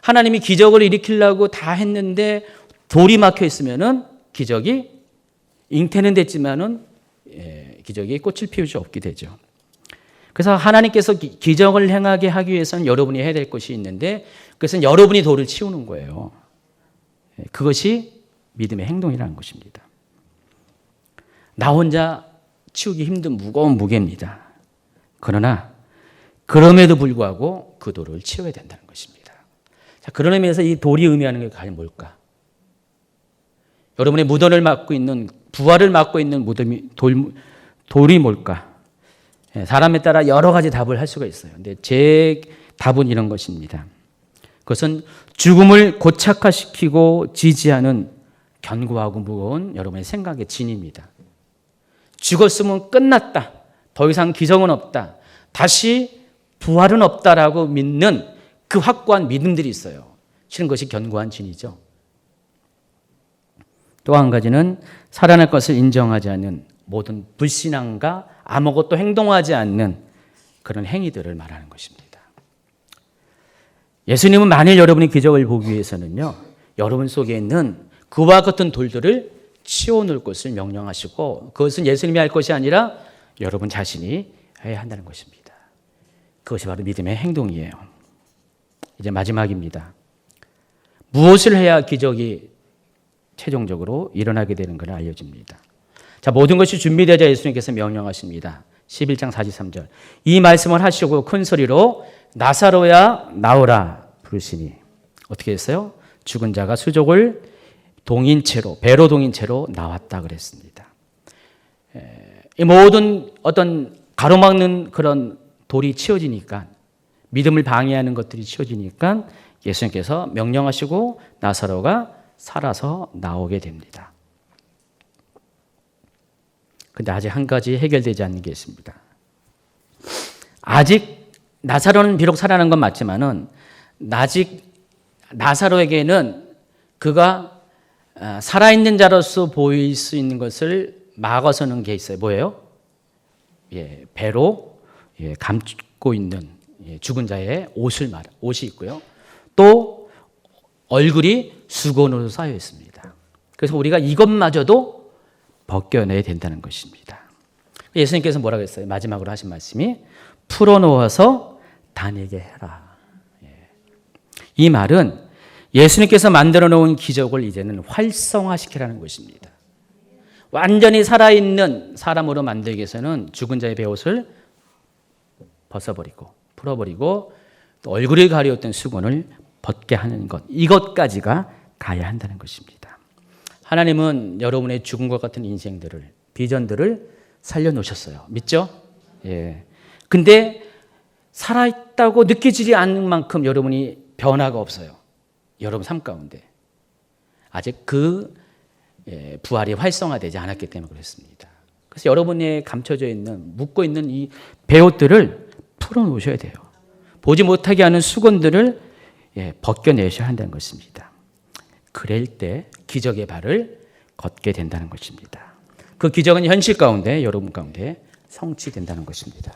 하나님이 기적을 일으키려고 다 했는데 돌이 막혀 있으면은 기적이 잉태는 됐지만은 기적이 꽃을 피울 수 없게 되죠. 그래서 하나님께서 기적을 행하게 하기 위해서는 여러분이 해야 될 것이 있는데 그것은 여러분이 돌을 치우는 거예요. 그것이 믿음의 행동이라는 것입니다. 나 혼자 치우기 힘든 무거운 무게입니다. 그러나 그럼에도 불구하고 그 돌을 치워야 된다는 것입니다. 자, 그런 의미에서 이 돌이 의미하는 게 과연 뭘까? 여러분의 무덤을 막고 있는 부활을 막고 있는 돌이 뭘까? 사람에 따라 여러 가지 답을 할 수가 있어요. 근데 제 답은 이런 것입니다. 그것은 죽음을 고착화시키고 지지하는 견고하고 무거운 여러분의 생각의 진입니다. 죽었으면 끝났다. 더 이상 기적은 없다. 다시 부활은 없다라고 믿는 그 확고한 믿음들이 있어요. 실은 그것이 견고한 진이죠. 또 한 가지는 살아날 것을 인정하지 않는 모든 불신앙과 아무것도 행동하지 않는 그런 행위들을 말하는 것입니다. 예수님은 만일 여러분이 기적을 보기 위해서는요, 여러분 속에 있는 그와 같은 돌들을 치워놓을 것을 명령하시고 그것은 예수님이 할 것이 아니라 여러분 자신이 해야 한다는 것입니다. 그것이 바로 믿음의 행동이에요. 이제 마지막입니다. 무엇을 해야 기적이 최종적으로 일어나게 되는 걸 알려줍니다. 자, 모든 것이 준비되자 예수님께서 명령하십니다. 11장 43절. 이 말씀을 하시고 큰 소리로 나사로야 나오라 부르시니 어떻게 했어요? 죽은 자가 수족을 동인채로 배로 동인채로 나왔다 그랬습니다. 이 모든 어떤 가로막는 그런 돌이 치워지니까 믿음을 방해하는 것들이 치워지니까 예수님께서 명령하시고 나사로가 살아서 나오게 됩니다. 그런데 아직 한 가지 해결되지 않는 게 있습니다. 아직 나사로는 비록 살아난 건 맞지만은 아직 나사로에게는 그가 살아있는 자로서 보일 수 있는 것을 막아서는 게 있어요. 뭐예요? 배로 감고 있는 죽은 자의 옷이 있고요. 또 얼굴이 수건으로 쌓여 있습니다. 그래서 우리가 이것마저도 벗겨내야 된다는 것입니다. 예수님께서 뭐라고 했어요? 마지막으로 하신 말씀이 풀어놓아서 다니게 해라. 이 말은 예수님께서 만들어 놓은 기적을 이제는 활성화시키라는 것입니다. 완전히 살아있는 사람으로 만들기 위해서는 죽은 자의 베옷을 벗어버리고 풀어버리고 또 얼굴이 가려웠던 수건을 벗게 하는 것, 이것까지가 가야 한다는 것입니다. 하나님은 여러분의 죽은 것 같은 인생들을, 비전들을 살려놓으셨어요. 믿죠? 예. 근데 살아있다고 느껴지지 않는 만큼 여러분이 변화가 없어요. 여러분 삶 가운데. 아직 그 부활이 활성화되지 않았기 때문에 그렇습니다. 그래서 여러분의 감춰져 있는, 묶고 있는 이 베옷들을 풀어놓으셔야 돼요. 보지 못하게 하는 수건들을 벗겨내셔야 한다는 것입니다. 그럴 때 기적의 발을 걷게 된다는 것입니다. 그 기적은 현실 가운데, 여러분 가운데 성취된다는 것입니다.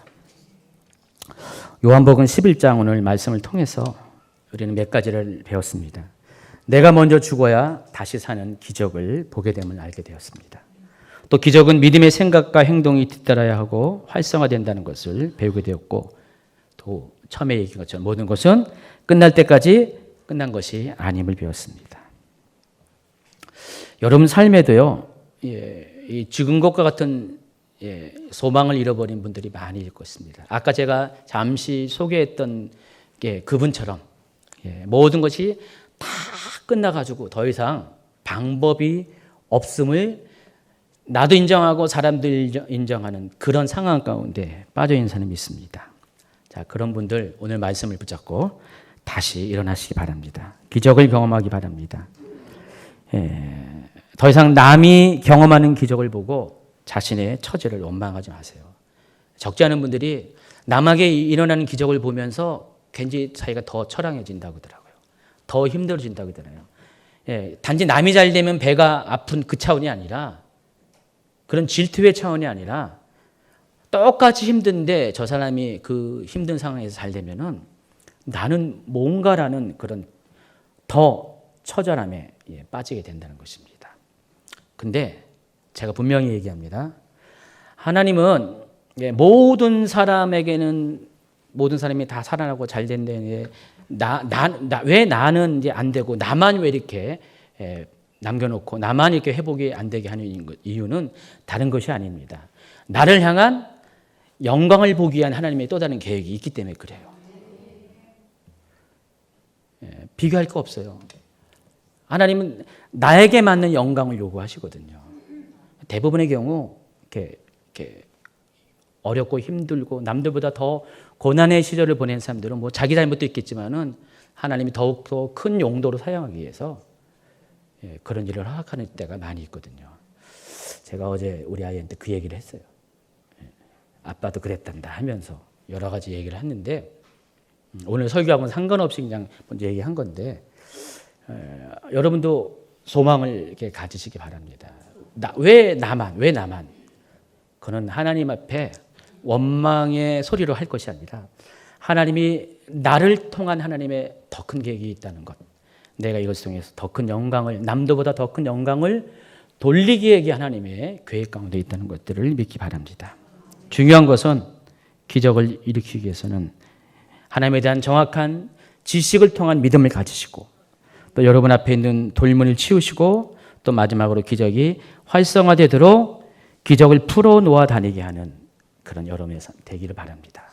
요한복음 11장 오늘 말씀을 통해서 우리는 몇 가지를 배웠습니다. 내가 먼저 죽어야 다시 사는 기적을 보게 됨을 알게 되었습니다. 또 기적은 믿음의 생각과 행동이 뒤따라야 하고 활성화된다는 것을 배우게 되었고, 또 처음에 얘기한 것처럼 모든 것은 끝날 때까지 끝난 것이 아님을 배웠습니다. 여러분 삶에도요, 이 죽은 것과 같은 소망을 잃어버린 분들이 많이 있을 것입니다. 아까 제가 잠시 소개했던 그분처럼 모든 것이 다 끝나가지고 더 이상 방법이 없음을 나도 인정하고 사람들 인정하는 그런 상황 가운데 빠져 있는 사람이 있습니다. 자, 그런 분들 오늘 말씀을 붙잡고 다시 일어나시기 바랍니다. 기적을 경험하기 바랍니다. 더 이상 남이 경험하는 기적을 보고 자신의 처지를 원망하지 마세요. 적지 않은 분들이 남에게 일어나는 기적을 보면서 괜히 자기가 더 처량해진다고 하더라고요. 더 힘들어진다고 하더라고요. 단지 남이 잘 되면 배가 아픈 그 차원이 아니라, 그런 질투의 차원이 아니라 똑같이 힘든데 저 사람이 그 힘든 상황에서 잘 되면은 나는 뭔가라는 그런 더 처절함에 빠지게 된다는 것입니다. 근데 제가 분명히 얘기합니다. 하나님은 모든 사람에게는 모든 사람이 다 살아나고 잘 된다는데 왜 나는 이제 안 되고 나만 왜 이렇게 남겨놓고 나만 이렇게 회복이 안 되게 하는 이유는 다른 것이 아닙니다. 나를 향한 영광을 보기 위한 하나님의 또 다른 계획이 있기 때문에 그래요. 비교할 거 없어요. 하나님은 나에게 맞는 영광을 요구하시거든요. 대부분의 경우 이렇게 어렵고 힘들고 남들보다 더 고난의 시절을 보낸 사람들은 뭐 자기 잘못도 있겠지만은 하나님이 더욱더 큰 용도로 사용하기 위해서 그런 일을 허락하는 때가 많이 있거든요. 제가 어제 우리 아이한테 그 얘기를 했어요. 아빠도 그랬단다 하면서 여러 가지 얘기를 했는데 오늘 설교하고는 상관없이 그냥 먼저 얘기한 건데 여러분도 소망을 이렇게 가지시기 바랍니다. 왜 나만? 그는 하나님 앞에 원망의 소리로 할 것이 아니라 하나님이 나를 통한 하나님의 더 큰 계획이 있다는 것. 내가 이것을 통해서 더 큰 영광을 남들보다 더 큰 영광을 돌리기 위해 하나님의 계획 가운데 있다는 것들을 믿기 바랍니다. 중요한 것은 기적을 일으키기 위해서는 하나님에 대한 정확한 지식을 통한 믿음을 가지시고 또 여러분 앞에 있는 돌문을 치우시고 또 마지막으로 기적이 활성화되도록 기적을 풀어 놓아 다니게 하는 그런 여러분의 되기를 바랍니다.